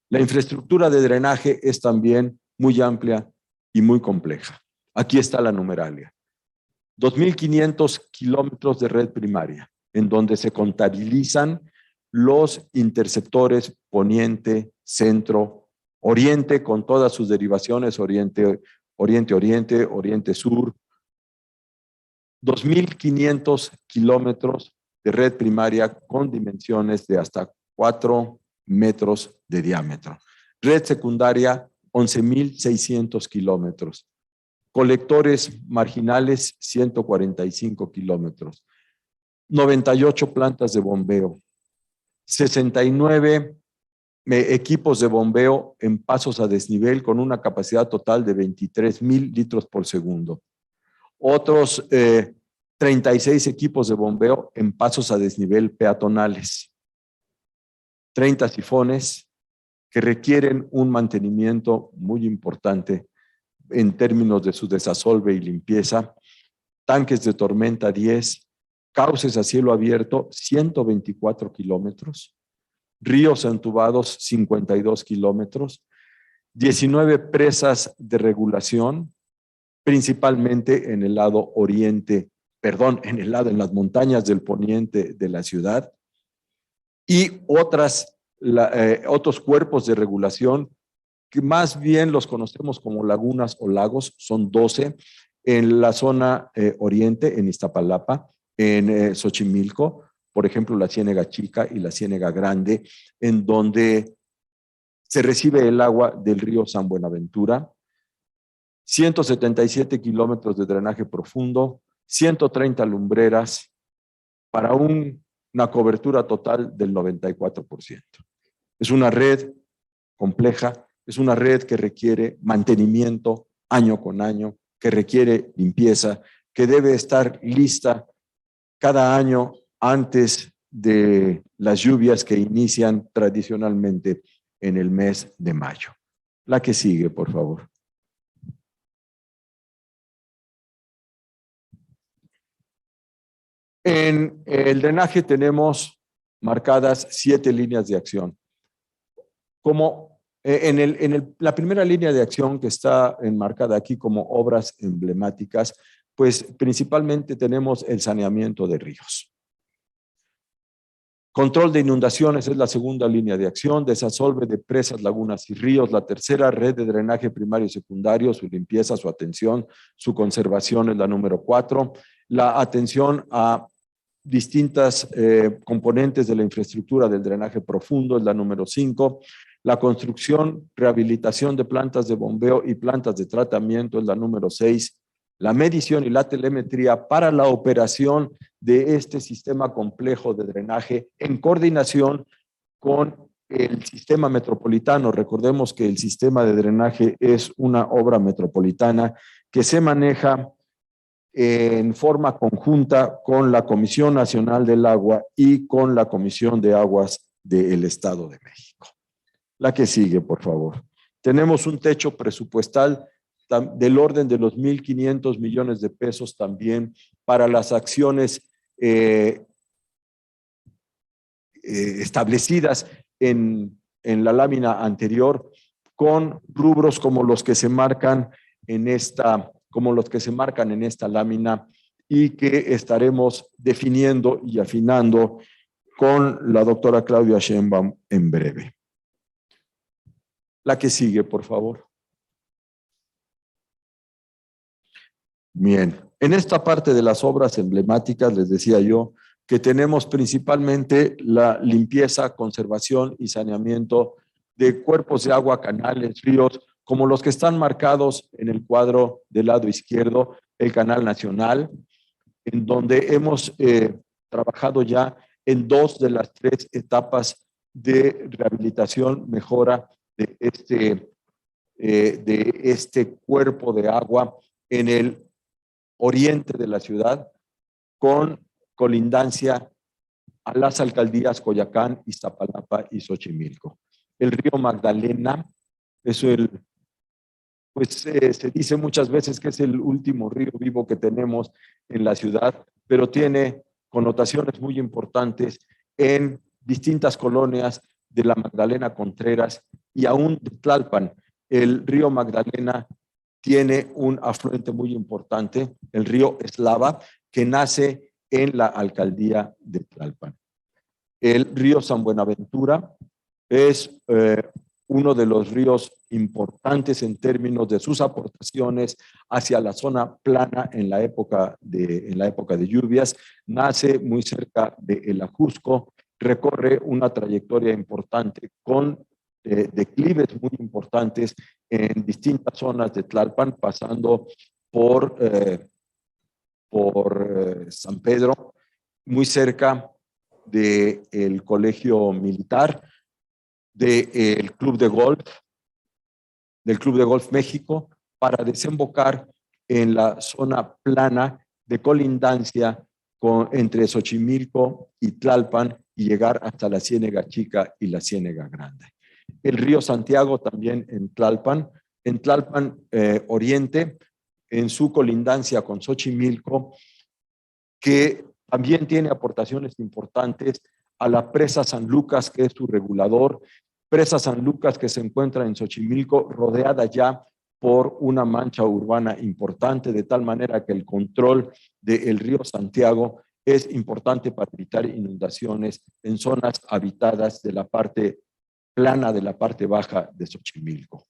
La infraestructura de drenaje es también muy amplia y muy compleja. Aquí está la numeralia. 2.500 kilómetros de red primaria, en donde se contabilizan los interceptores poniente, centro, oriente, con todas sus derivaciones, oriente, sur. 2.500 kilómetros de red primaria con dimensiones de hasta 4 metros de diámetro. Red secundaria, 11.600 kilómetros. Colectores marginales, 145 kilómetros. 98 plantas de bombeo. 69 equipos de bombeo en pasos a desnivel con una capacidad total de 23,000 litros por segundo. Otros 36 equipos de bombeo en pasos a desnivel peatonales. 30 sifones que requieren un mantenimiento muy importante en términos de su desasolve y limpieza. tanques de tormenta 10, cauces a cielo abierto 124 kilómetros, ríos entubados 52 kilómetros, 19 presas de regulación, principalmente en el lado oriente, en las montañas del poniente de la ciudad, y otros cuerpos de regulación que más bien los conocemos como lagunas o lagos, son 12 en la zona oriente, en Iztapalapa, en Xochimilco, por ejemplo, la Ciénega Chica y la Ciénega Grande, en donde se recibe el agua del río San Buenaventura, 177 kilómetros de drenaje profundo, 130 lumbreras, para una cobertura total del 94%. Es una red compleja, es una red que requiere mantenimiento año con año, que requiere limpieza, que debe estar lista cada año antes de las lluvias que inician tradicionalmente en el mes de mayo. La que sigue, por favor. En el drenaje tenemos marcadas 7 líneas de acción. Como la primera línea de acción que está enmarcada aquí como obras emblemáticas, pues principalmente tenemos el saneamiento de ríos. Control de inundaciones es la segunda línea de acción, desasolve de presas, lagunas y ríos, la tercera, red de drenaje primario y secundario, su limpieza, su atención, su conservación es la número 4, la atención a distintas componentes de la infraestructura del drenaje profundo es la número 5, la construcción, rehabilitación de plantas de bombeo y plantas de tratamiento es la número 6, la medición y la telemetría para la operación de este sistema complejo de drenaje en coordinación con el sistema metropolitano. Recordemos que el sistema de drenaje es una obra metropolitana que se maneja en forma conjunta con la Comisión Nacional del Agua y con la Comisión de Aguas del Estado de México. La que sigue, por favor. Tenemos un techo presupuestal del orden de los 1,500 millones de pesos también para las acciones establecidas en la lámina anterior, con rubros como los que se marcan en esta lámina y que estaremos definiendo y afinando con la doctora Claudia Sheinbaum en breve. La que sigue, por favor. Bien, en esta parte de las obras emblemáticas les decía yo que tenemos principalmente la limpieza, conservación y saneamiento de cuerpos de agua, canales, ríos, como los que están marcados en el cuadro del lado izquierdo, el Canal Nacional, en donde hemos trabajado ya en 2 de las 3 etapas de rehabilitación, mejora de este cuerpo de agua en el oriente de la ciudad, con colindancia a las alcaldías Coyoacán, Iztapalapa y Xochimilco. El río Magdalena es se dice muchas veces que es el último río vivo que tenemos en la ciudad, pero tiene connotaciones muy importantes en distintas colonias de la Magdalena Contreras y aún de Tlalpan. El río Magdalena tiene un afluente muy importante, el río Eslava, que nace en la alcaldía de Tlalpan. El río San Buenaventura es uno de los ríos importantes en términos de sus aportaciones hacia la zona plana en la época de lluvias. Nace muy cerca de El Ajusco, recorre una trayectoria importante con declives muy importantes en distintas zonas de Tlalpan, pasando por San Pedro, muy cerca del Colegio Militar, del Club de Golf México, para desembocar en la zona plana de colindancia entre Xochimilco y Tlalpan y llegar hasta la Ciénega Chica y la Ciénega Grande. El río Santiago también en Tlalpan Oriente, en su colindancia con Xochimilco, que también tiene aportaciones importantes a la presa San Lucas, que es su regulador. Presa San Lucas, que se encuentra en Xochimilco, rodeada ya por una mancha urbana importante, de tal manera que el control del río Santiago es importante para evitar inundaciones en zonas habitadas de la parte plana, de la parte baja de Xochimilco.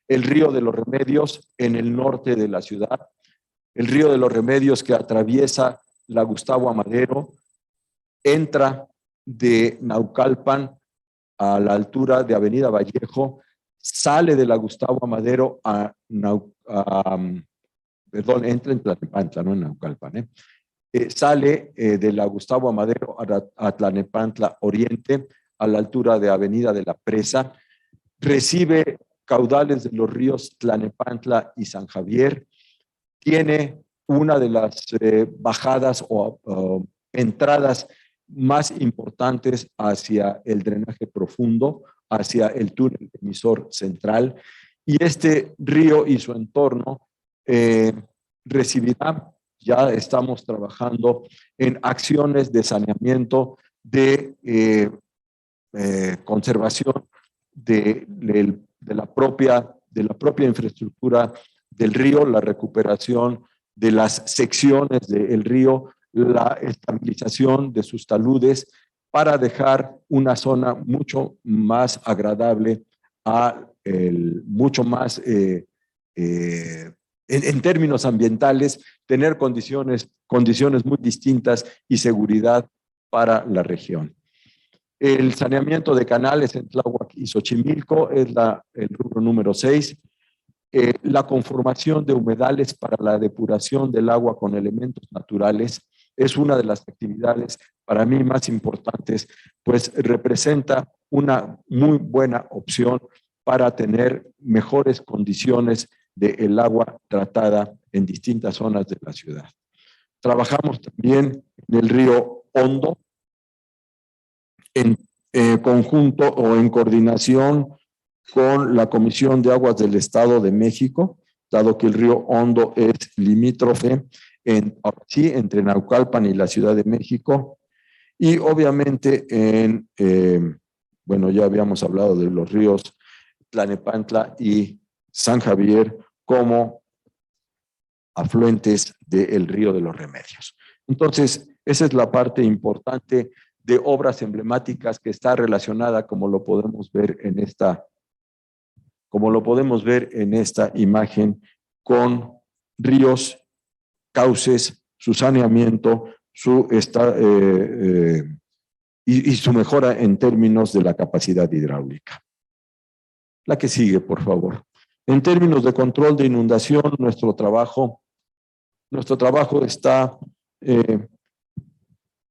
El río de los Remedios en el norte de la ciudad, el río de los Remedios que atraviesa la Gustavo Amadero, entra de Naucalpan a la altura de Avenida Vallejo, sale de la Gustavo Amadero entra en Tlanepantla, no en Naucalpan, sale de la Gustavo Amadero a Tlanepantla Oriente, a la altura de Avenida de la Presa, recibe caudales de los ríos Tlanepantla y San Javier, tiene una de las bajadas o entradas más importantes hacia el drenaje profundo, hacia el túnel emisor central, y este río y su entorno recibirá, ya estamos trabajando en acciones de saneamiento, de conservación de la propia infraestructura del río, la recuperación de las secciones del río, la estabilización de sus taludes, para dejar una zona mucho más agradable, mucho más en términos ambientales, tener condiciones muy distintas y seguridad para la región. El saneamiento de canales en Tláhuac y Xochimilco es el rubro número 6. La conformación de humedales para la depuración del agua con elementos naturales es una de las actividades para mí más importantes, pues representa una muy buena opción para tener mejores condiciones del agua tratada en distintas zonas de la ciudad. Trabajamos también en el río Hondo, en conjunto o en coordinación con la Comisión de Aguas del Estado de México, dado que el río Hondo es limítrofe entre Naucalpan y la Ciudad de México, y obviamente bueno, ya habíamos hablado de los ríos Tlanepantla y San Javier como afluentes del río de los Remedios. Entonces, esa es la parte importante de obras emblemáticas que está relacionada, como lo podemos ver en esta imagen, con ríos, cauces, su saneamiento, y su mejora en términos de la capacidad hidráulica. La que sigue, por favor. En términos de control de inundación, nuestro trabajo está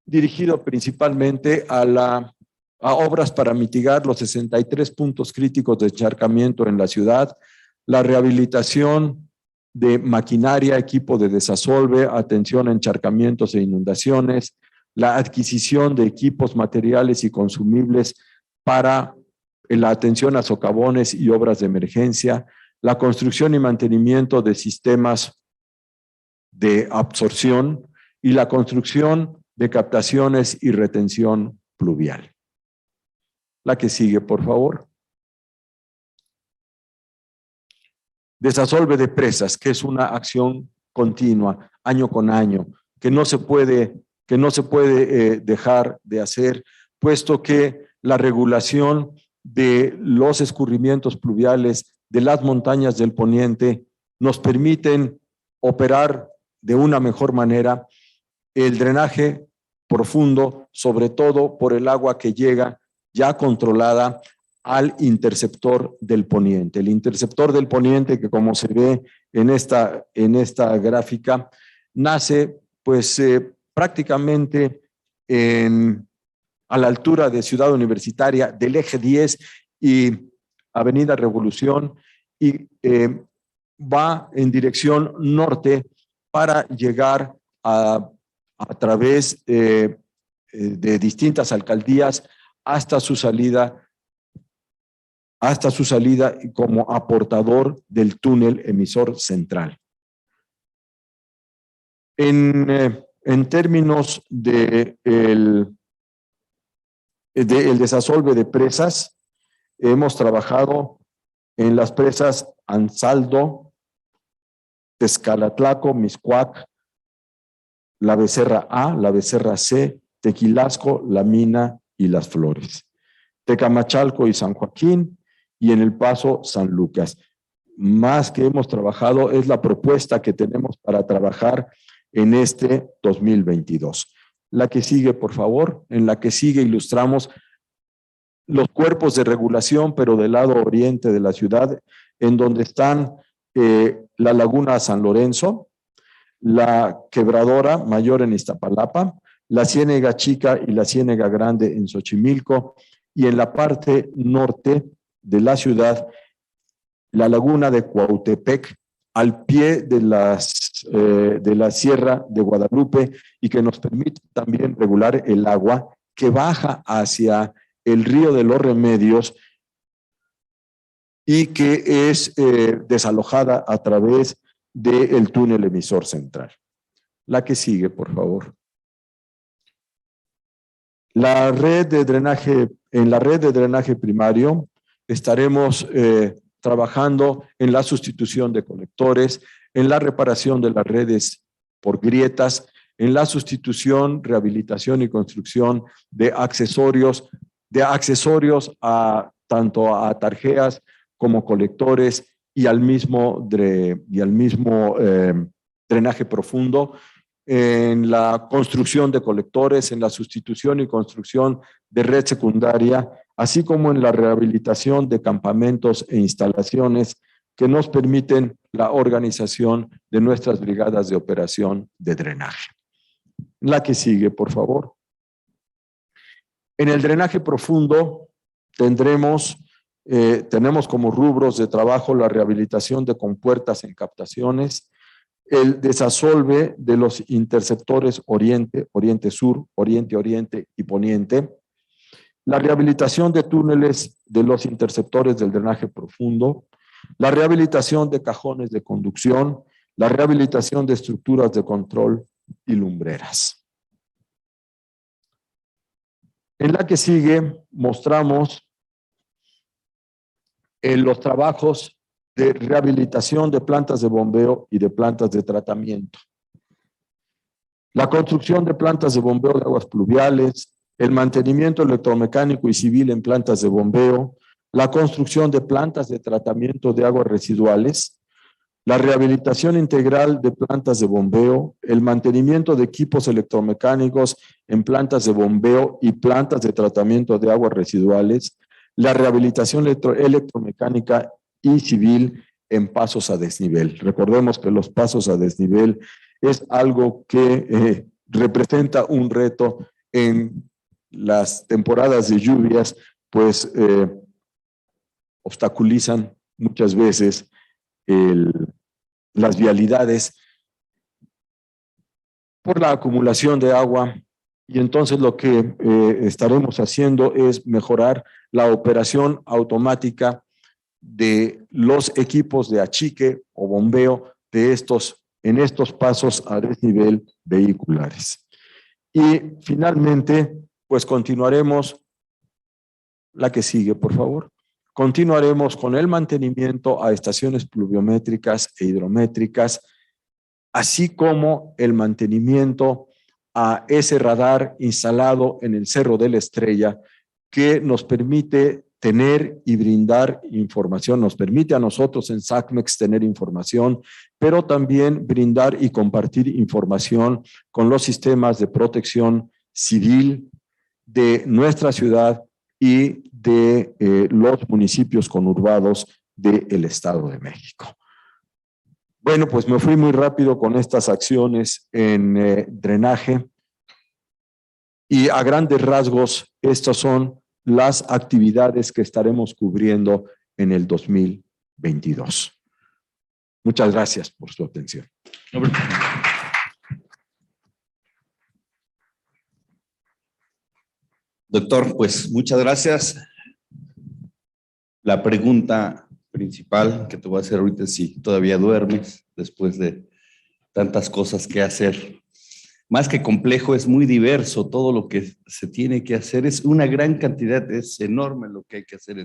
dirigido principalmente a obras para mitigar los 63 puntos críticos de encharcamiento en la ciudad, la rehabilitación de maquinaria, equipo de desasolve, atención a encharcamientos e inundaciones, la adquisición de equipos, materiales y consumibles para la atención a socavones y obras de emergencia, la construcción y mantenimiento de sistemas de absorción y la construcción de captaciones y retención pluvial. La que sigue, por favor. Desasolve de presas, que es una acción continua, año con año, que no se puede dejar de hacer, puesto que la regulación de los escurrimientos pluviales de las montañas del poniente nos permiten operar de una mejor manera el drenaje profundo, sobre todo por el agua que llega ya controlada al interceptor del poniente. El interceptor del poniente, que como se ve en esta gráfica, nace pues prácticamente a la altura de Ciudad Universitaria, del eje 10 y Avenida Revolución, y va en dirección norte para llegar a través de distintas alcaldías hasta su salida como aportador del túnel emisor central. En términos de el desasolve de presas, hemos trabajado en las presas Ansaldo, Tezcalatlaco, Mixcoac, la Becerra A, la Becerra C, Tequilasco, La Mina y Las Flores, Tecamachalco y San Joaquín, y en El Paso, San Lucas. Más que hemos trabajado es la propuesta que tenemos para trabajar en este 2022. La que sigue, por favor. En la que sigue ilustramos los cuerpos de regulación, pero del lado oriente de la ciudad, en donde están la Laguna San Lorenzo, la Quebradora Mayor en Iztapalapa, la Ciénega Chica y la Ciénega Grande en Xochimilco, y en la parte norte de la ciudad, la Laguna de Cuautepec, al pie de la Sierra de Guadalupe, y que nos permite también regular el agua que baja hacia el río de los Remedios y que es desalojada a través del túnel emisor central. La que sigue, por favor. En la red de drenaje primario estaremos trabajando en la sustitución de colectores, en la reparación de las redes por grietas, en la sustitución, rehabilitación y construcción de accesorios tanto a tarjeas como colectores y al mismo drenaje profundo, en la construcción de colectores, en la sustitución y construcción de red secundaria, así como en la rehabilitación de campamentos e instalaciones que nos permiten la organización de nuestras brigadas de operación de drenaje. La que sigue, por favor. En el drenaje profundo tenemos como rubros de trabajo la rehabilitación de compuertas en captaciones, el desasolve de los interceptores oriente, oriente-sur, oriente-oriente y poniente, la rehabilitación de túneles de los interceptores del drenaje profundo, la rehabilitación de cajones de conducción, la rehabilitación de estructuras de control y lumbreras. En la que sigue mostramos los trabajos de rehabilitación de plantas de bombeo y de plantas de tratamiento. La construcción de plantas de bombeo de aguas pluviales, el mantenimiento electromecánico y civil en plantas de bombeo, la construcción de plantas de tratamiento de aguas residuales, la rehabilitación integral de plantas de bombeo, el mantenimiento de equipos electromecánicos en plantas de bombeo y plantas de tratamiento de aguas residuales, la rehabilitación electromecánica y civil en pasos a desnivel. Recordemos que los pasos a desnivel es algo que representa un reto en las temporadas de lluvias, pues obstaculizan muchas veces las vialidades por la acumulación de agua, y entonces lo que estaremos haciendo es mejorar la operación automática de los equipos de achique o bombeo en estos pasos a desnivel vehiculares. Y finalmente, pues continuaremos, la que sigue, por favor. Continuaremos con el mantenimiento a estaciones pluviométricas e hidrométricas, así como el mantenimiento a ese radar instalado en el Cerro de la Estrella, que nos permite tener y brindar información, nos permite a nosotros en SACMEX tener información, pero también brindar y compartir información con los sistemas de protección civil de nuestra ciudad y de los municipios conurbados del Estado de México. Bueno, pues me fui muy rápido con estas acciones en drenaje, y a grandes rasgos estas son las actividades que estaremos cubriendo en el 2022. Muchas gracias por su atención. Doctor, pues muchas gracias. La pregunta principal que te voy a hacer ahorita es si todavía duermes después de tantas cosas que hacer. Más que complejo, es muy diverso todo lo que se tiene que hacer. Es una gran cantidad, es enorme lo que hay que hacer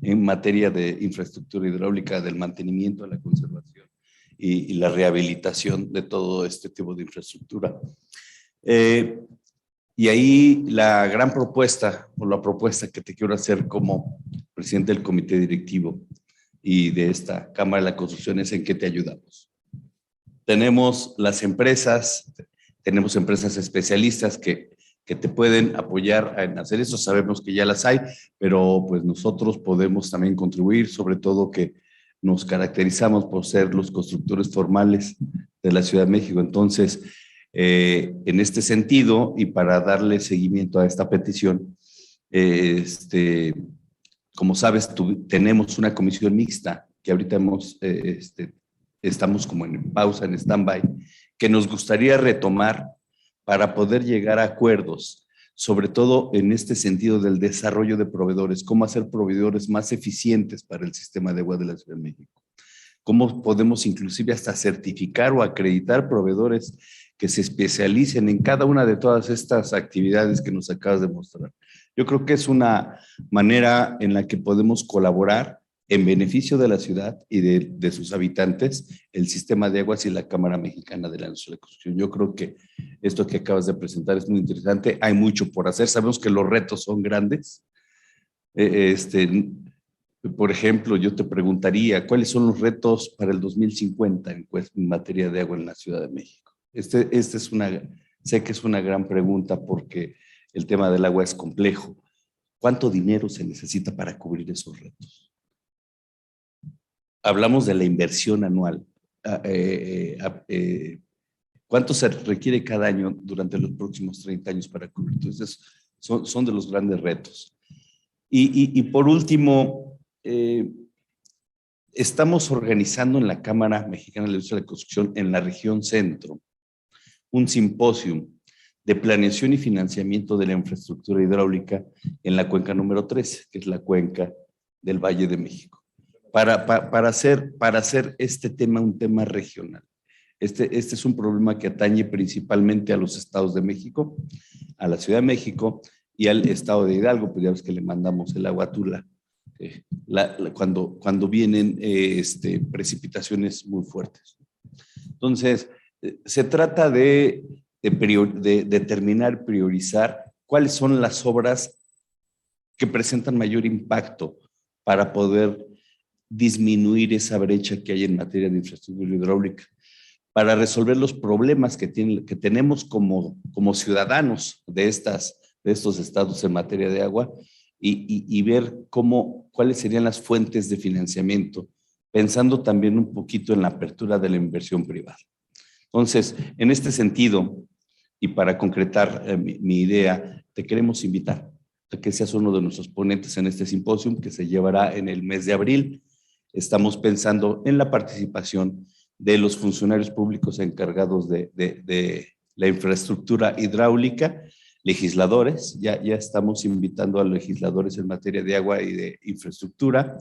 en materia de infraestructura hidráulica, del mantenimiento, de la conservación y la rehabilitación de todo este tipo de infraestructura. Y ahí la gran propuesta, o la propuesta que te quiero hacer como presidente del comité directivo y de esta Cámara de la Construcción es en qué te ayudamos. Tenemos las empresas, tenemos empresas especialistas que te pueden apoyar en hacer eso. Sabemos que ya las hay, pero pues nosotros podemos también contribuir, sobre todo que nos caracterizamos por ser los constructores formales de la Ciudad de México. Entonces, en este sentido, y para darle seguimiento a esta petición, como sabes, tenemos una comisión mixta que ahorita estamos como en pausa, en stand-by, que nos gustaría retomar para poder llegar a acuerdos, sobre todo en este sentido del desarrollo de proveedores, cómo hacer proveedores más eficientes para el sistema de agua de la Ciudad de México. Cómo podemos inclusive hasta certificar o acreditar proveedores que se especialicen en cada una de todas estas actividades que nos acabas de mostrar. Yo creo que es una manera en la que podemos colaborar en beneficio de la ciudad y de sus habitantes, el sistema de aguas y la Cámara Mexicana de la Industria de la Construcción. Yo creo que esto que acabas de presentar es muy interesante. Hay mucho por hacer. Sabemos que los retos son grandes. Por ejemplo, yo te preguntaría, ¿cuáles son los retos para el 2050 en materia de agua en la Ciudad de México? Sé que es una gran pregunta porque el tema del agua es complejo. ¿Cuánto dinero se necesita para cubrir esos retos? Hablamos de la inversión anual. ¿Cuánto se requiere cada año durante los próximos 30 años para cubrir? Entonces, son de los grandes retos. Y por último, estamos organizando en la Cámara Mexicana de la Industria de la Construcción en la región centro un simposio de planeación y financiamiento de la infraestructura hidráulica en la cuenca número 13, que es la cuenca del Valle de México. Para hacer este tema un tema regional. Este es un problema que atañe principalmente a los estados de México, a la Ciudad de México y al estado de Hidalgo, pues ya ves que le mandamos el agua a Tula cuando vienen precipitaciones muy fuertes. Entonces, se trata de determinar, priorizar cuáles son las obras que presentan mayor impacto para poder disminuir esa brecha que hay en materia de infraestructura hidráulica, para resolver los problemas que tenemos como ciudadanos de estos estados en materia de agua y ver cuáles serían las fuentes de financiamiento, pensando también un poquito en la apertura de la inversión privada. Entonces, en este sentido, y para concretar mi idea, te queremos invitar a que seas uno de nuestros ponentes en este simposio que se llevará en el mes de abril. Estamos pensando en la participación de los funcionarios públicos encargados de la infraestructura hidráulica, legisladores, ya estamos invitando a legisladores en materia de agua y de infraestructura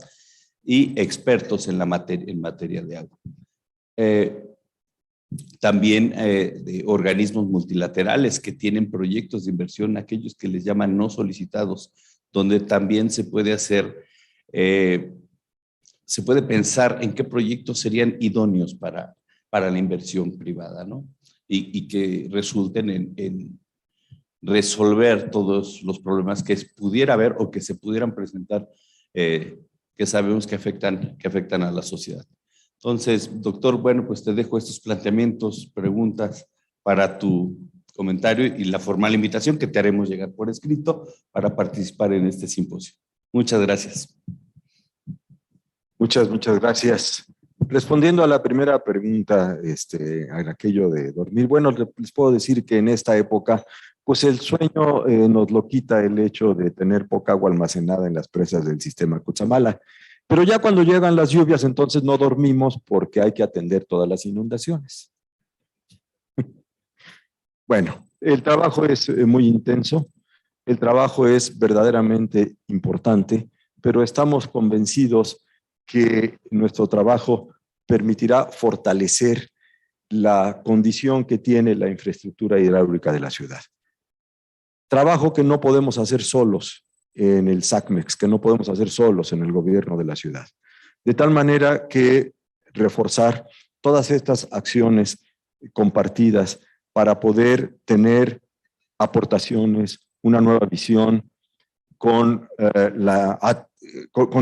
y expertos en materia de agua. También de organismos multilaterales que tienen proyectos de inversión, aquellos que les llaman no solicitados, donde también se puede hacer, se puede pensar en qué proyectos serían idóneos para la inversión privada, ¿no? Y que resulten en resolver todos los problemas que pudiera haber o que se pudieran presentar, que sabemos que afectan a la sociedad. Entonces, doctor, bueno, pues te dejo estos planteamientos, preguntas para tu comentario y la formal invitación que te haremos llegar por escrito para participar en este simposio. Muchas gracias. Muchas gracias. Respondiendo a la primera pregunta, en aquello de dormir, bueno, les puedo decir que en esta época, pues el sueño nos lo quita el hecho de tener poca agua almacenada en las presas del sistema Cutzamala. Pero ya cuando llegan las lluvias, entonces no dormimos porque hay que atender todas las inundaciones. Bueno, el trabajo es muy intenso, el trabajo es verdaderamente importante, pero estamos convencidos que nuestro trabajo permitirá fortalecer la condición que tiene la infraestructura hidráulica de la ciudad. Trabajo que no podemos hacer solos en el SACMEX, que no podemos hacer solos en el gobierno de la ciudad. De tal manera que reforzar todas estas acciones compartidas para poder tener aportaciones, una nueva visión con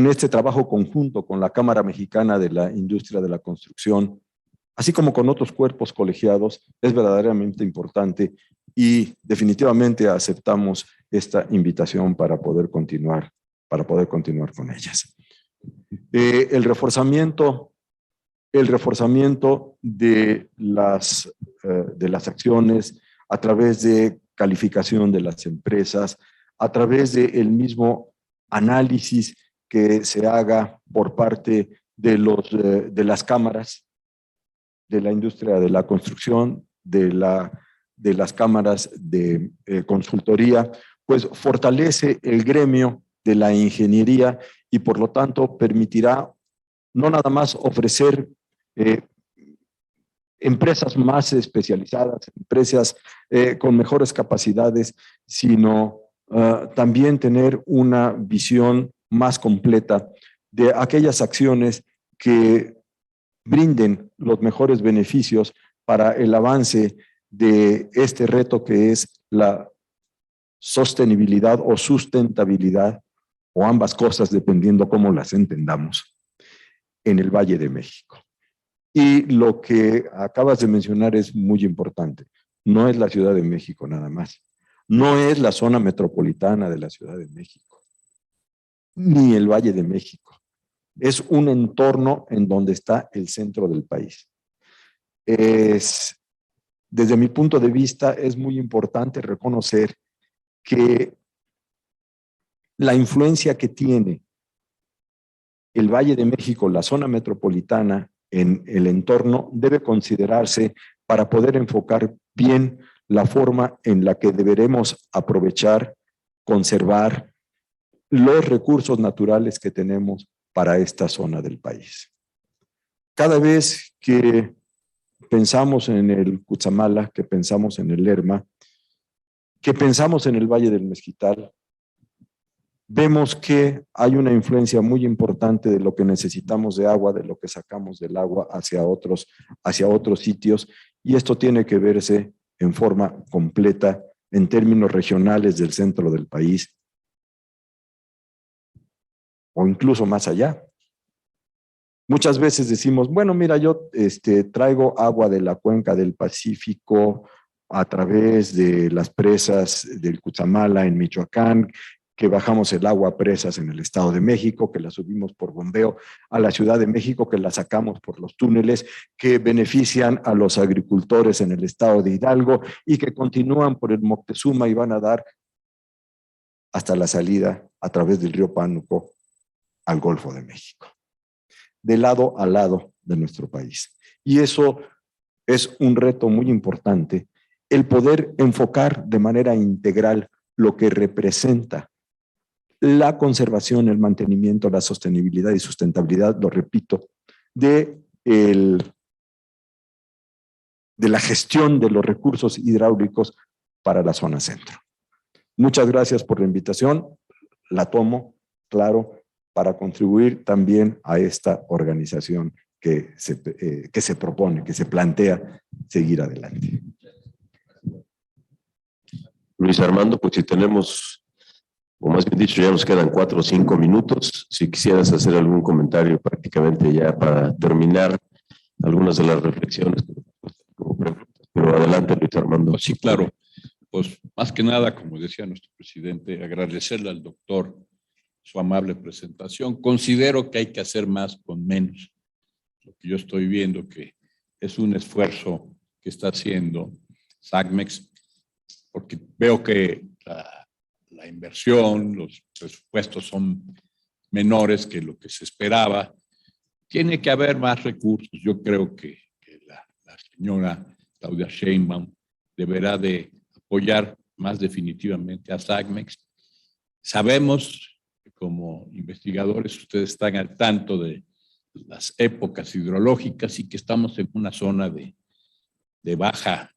este trabajo conjunto con la Cámara Mexicana de la Industria de la Construcción, así como con otros cuerpos colegiados, es verdaderamente importante y definitivamente aceptamos esta invitación para poder continuar con ellas. El reforzamiento de las acciones a través de calificación de las empresas, a través del mismo análisis que se haga por parte de las cámaras de la industria de la construcción, de las cámaras de consultoría, pues fortalece el gremio de la ingeniería y por lo tanto permitirá no nada más ofrecer empresas más especializadas, empresas con mejores capacidades, sino también tener una visión más completa de aquellas acciones que brinden los mejores beneficios para el avance de este reto que es la sostenibilidad o sustentabilidad, o ambas cosas dependiendo cómo las entendamos, en el Valle de México. Y lo que acabas de mencionar es muy importante. No es la Ciudad de México nada más. No es la zona metropolitana de la Ciudad de México, ni el Valle de México. Es un entorno en donde está el centro del país. Desde mi punto de vista, es muy importante reconocer que la influencia que tiene el Valle de México, la zona metropolitana, en el entorno, debe considerarse para poder enfocar bien la forma en la que deberemos aprovechar, conservar los recursos naturales que tenemos para esta zona del país. Cada vez que pensamos en el Cutzamala, que pensamos en el Lerma, que pensamos en el Valle del Mezquital, vemos que hay una influencia muy importante de lo que necesitamos de agua, de lo que sacamos del agua hacia otros sitios, y esto tiene que verse en forma completa en términos regionales del centro del país o incluso más allá. Muchas veces decimos, bueno, mira, yo traigo agua de la cuenca del Pacífico a través de las presas del Cutzamala en Michoacán, que bajamos el agua a presas en el Estado de México, que la subimos por bombeo a la Ciudad de México, que la sacamos por los túneles, que benefician a los agricultores en el Estado de Hidalgo y que continúan por el Moctezuma y van a dar hasta la salida a través del río Pánuco al Golfo de México, de lado a lado de nuestro país. Y eso es un reto muy importante, el poder enfocar de manera integral lo que representa la conservación, el mantenimiento, la sostenibilidad y sustentabilidad, lo repito, de la gestión de los recursos hidráulicos para la zona centro. Muchas gracias por la invitación, la tomo, claro, para contribuir también a esta organización que se propone, que se plantea seguir adelante. Luis Armando, pues si tenemos, o más bien dicho, ya nos quedan 4 o 5 minutos. Si quisieras hacer algún comentario prácticamente ya para terminar algunas de las reflexiones como preguntas. Pero adelante, Luis Armando. Sí, claro. Pues más que nada, como decía nuestro presidente, agradecerle al doctor su amable presentación. Considero que hay que hacer más con menos. Lo que yo estoy viendo que es un esfuerzo que está haciendo SACMEX, porque veo que la inversión, los presupuestos son menores que lo que se esperaba. Tiene que haber más recursos. Yo creo que la señora Claudia Sheinbaum deberá de apoyar más definitivamente a SACMEX. Sabemos que como investigadores ustedes están al tanto de las épocas hidrológicas y que estamos en una zona de de baja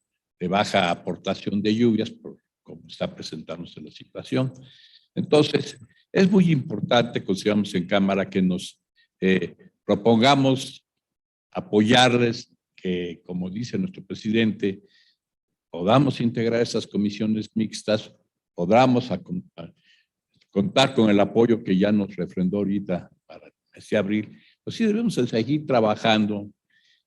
aportación de lluvias, por cómo está presentándose la situación. Entonces, es muy importante, consideramos en Cámara, que nos propongamos apoyarles, que, como dice nuestro presidente, podamos integrar esas comisiones mixtas, podamos contar con el apoyo que ya nos refrendó ahorita para este abril. Pues sí, debemos seguir trabajando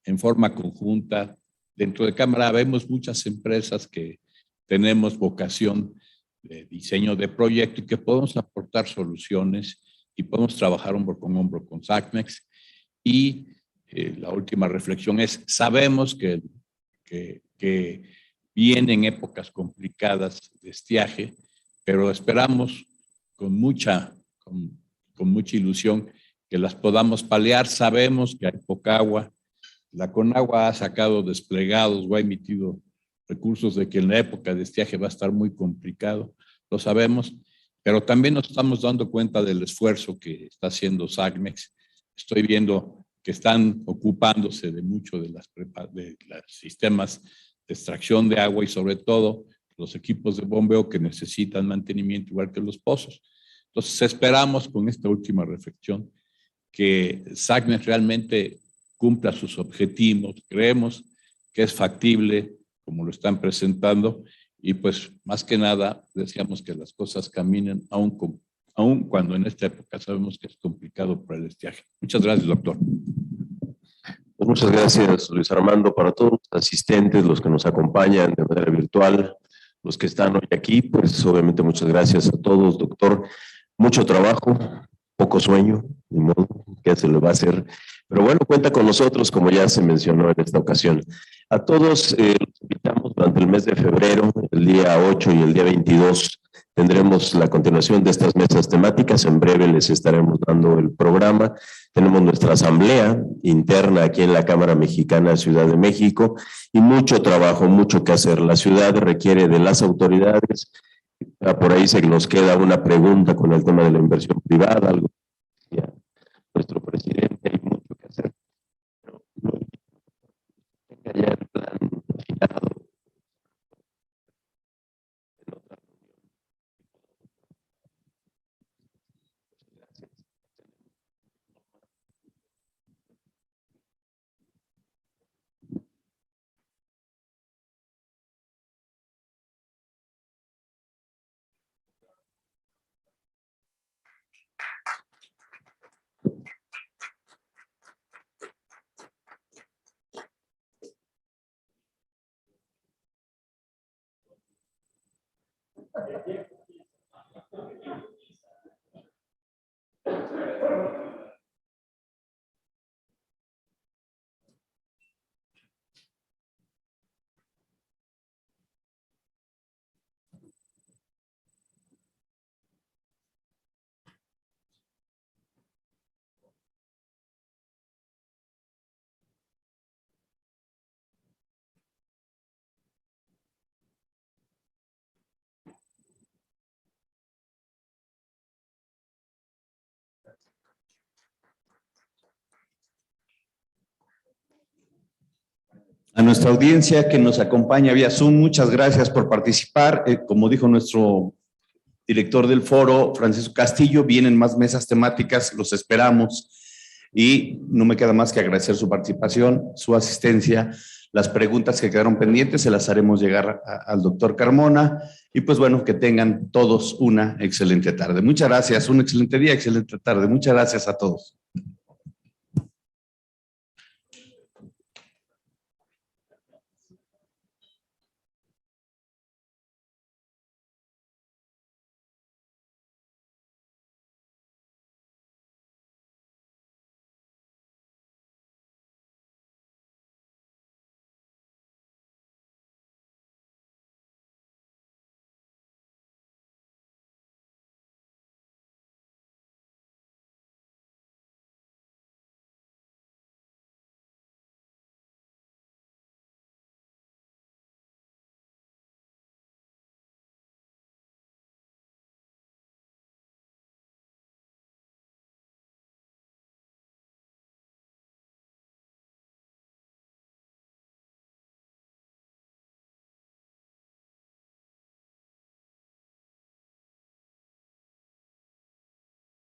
en forma conjunta. Dentro de Cámara vemos muchas empresas que tenemos vocación de diseño de proyecto y que podemos aportar soluciones y podemos trabajar hombro con SACMEX. Y la última reflexión es, sabemos que vienen épocas complicadas de estiaje, pero esperamos con mucha ilusión que las podamos paliar. Sabemos que hay poca agua. La Conagua ha sacado desplegados o ha emitido recursos de que en la época de estiaje va a estar muy complicado, lo sabemos, pero también nos estamos dando cuenta del esfuerzo que está haciendo SACMEX. Estoy viendo que están ocupándose de mucho de los sistemas de extracción de agua y sobre todo los equipos de bombeo que necesitan mantenimiento igual que los pozos. Entonces esperamos con esta última reflexión que SACMEX realmente cumpla sus objetivos. Creemos que es factible como lo están presentando y pues más que nada deseamos que las cosas caminen aún cuando en esta época sabemos que es complicado por el estiaje. Muchas gracias, doctor. Pues muchas gracias, Luis Armando. Para todos los asistentes, los que nos acompañan de manera virtual, los que están hoy aquí, pues obviamente muchas gracias a todos, doctor. Mucho trabajo, poco sueño, ni modo, ¿qué se le va a hacer? Pero bueno, cuenta con nosotros, como ya se mencionó en esta ocasión. A todos los invitamos durante el mes de febrero, el día 8 y el día 22, tendremos la continuación de estas mesas temáticas. En breve les estaremos dando el programa. Tenemos nuestra asamblea interna aquí en la Cámara Mexicana de Ciudad de México y mucho trabajo, mucho que hacer. La ciudad requiere de las autoridades. Por ahí se nos queda una pregunta con el tema de la inversión privada, algo que decía nuestro presidente, hay mucho que hacer. Pero no tenga ya el plan afinado. A nuestra audiencia que nos acompaña vía Zoom, muchas gracias por participar. Como dijo nuestro director del foro, Francisco Castillo, vienen más mesas temáticas, los esperamos. Y no me queda más que agradecer su participación, su asistencia. Las preguntas que quedaron pendientes se las haremos llegar al doctor Carmona. Y pues bueno, que tengan todos una excelente tarde. Muchas gracias, un excelente día, excelente tarde. Muchas gracias a todos.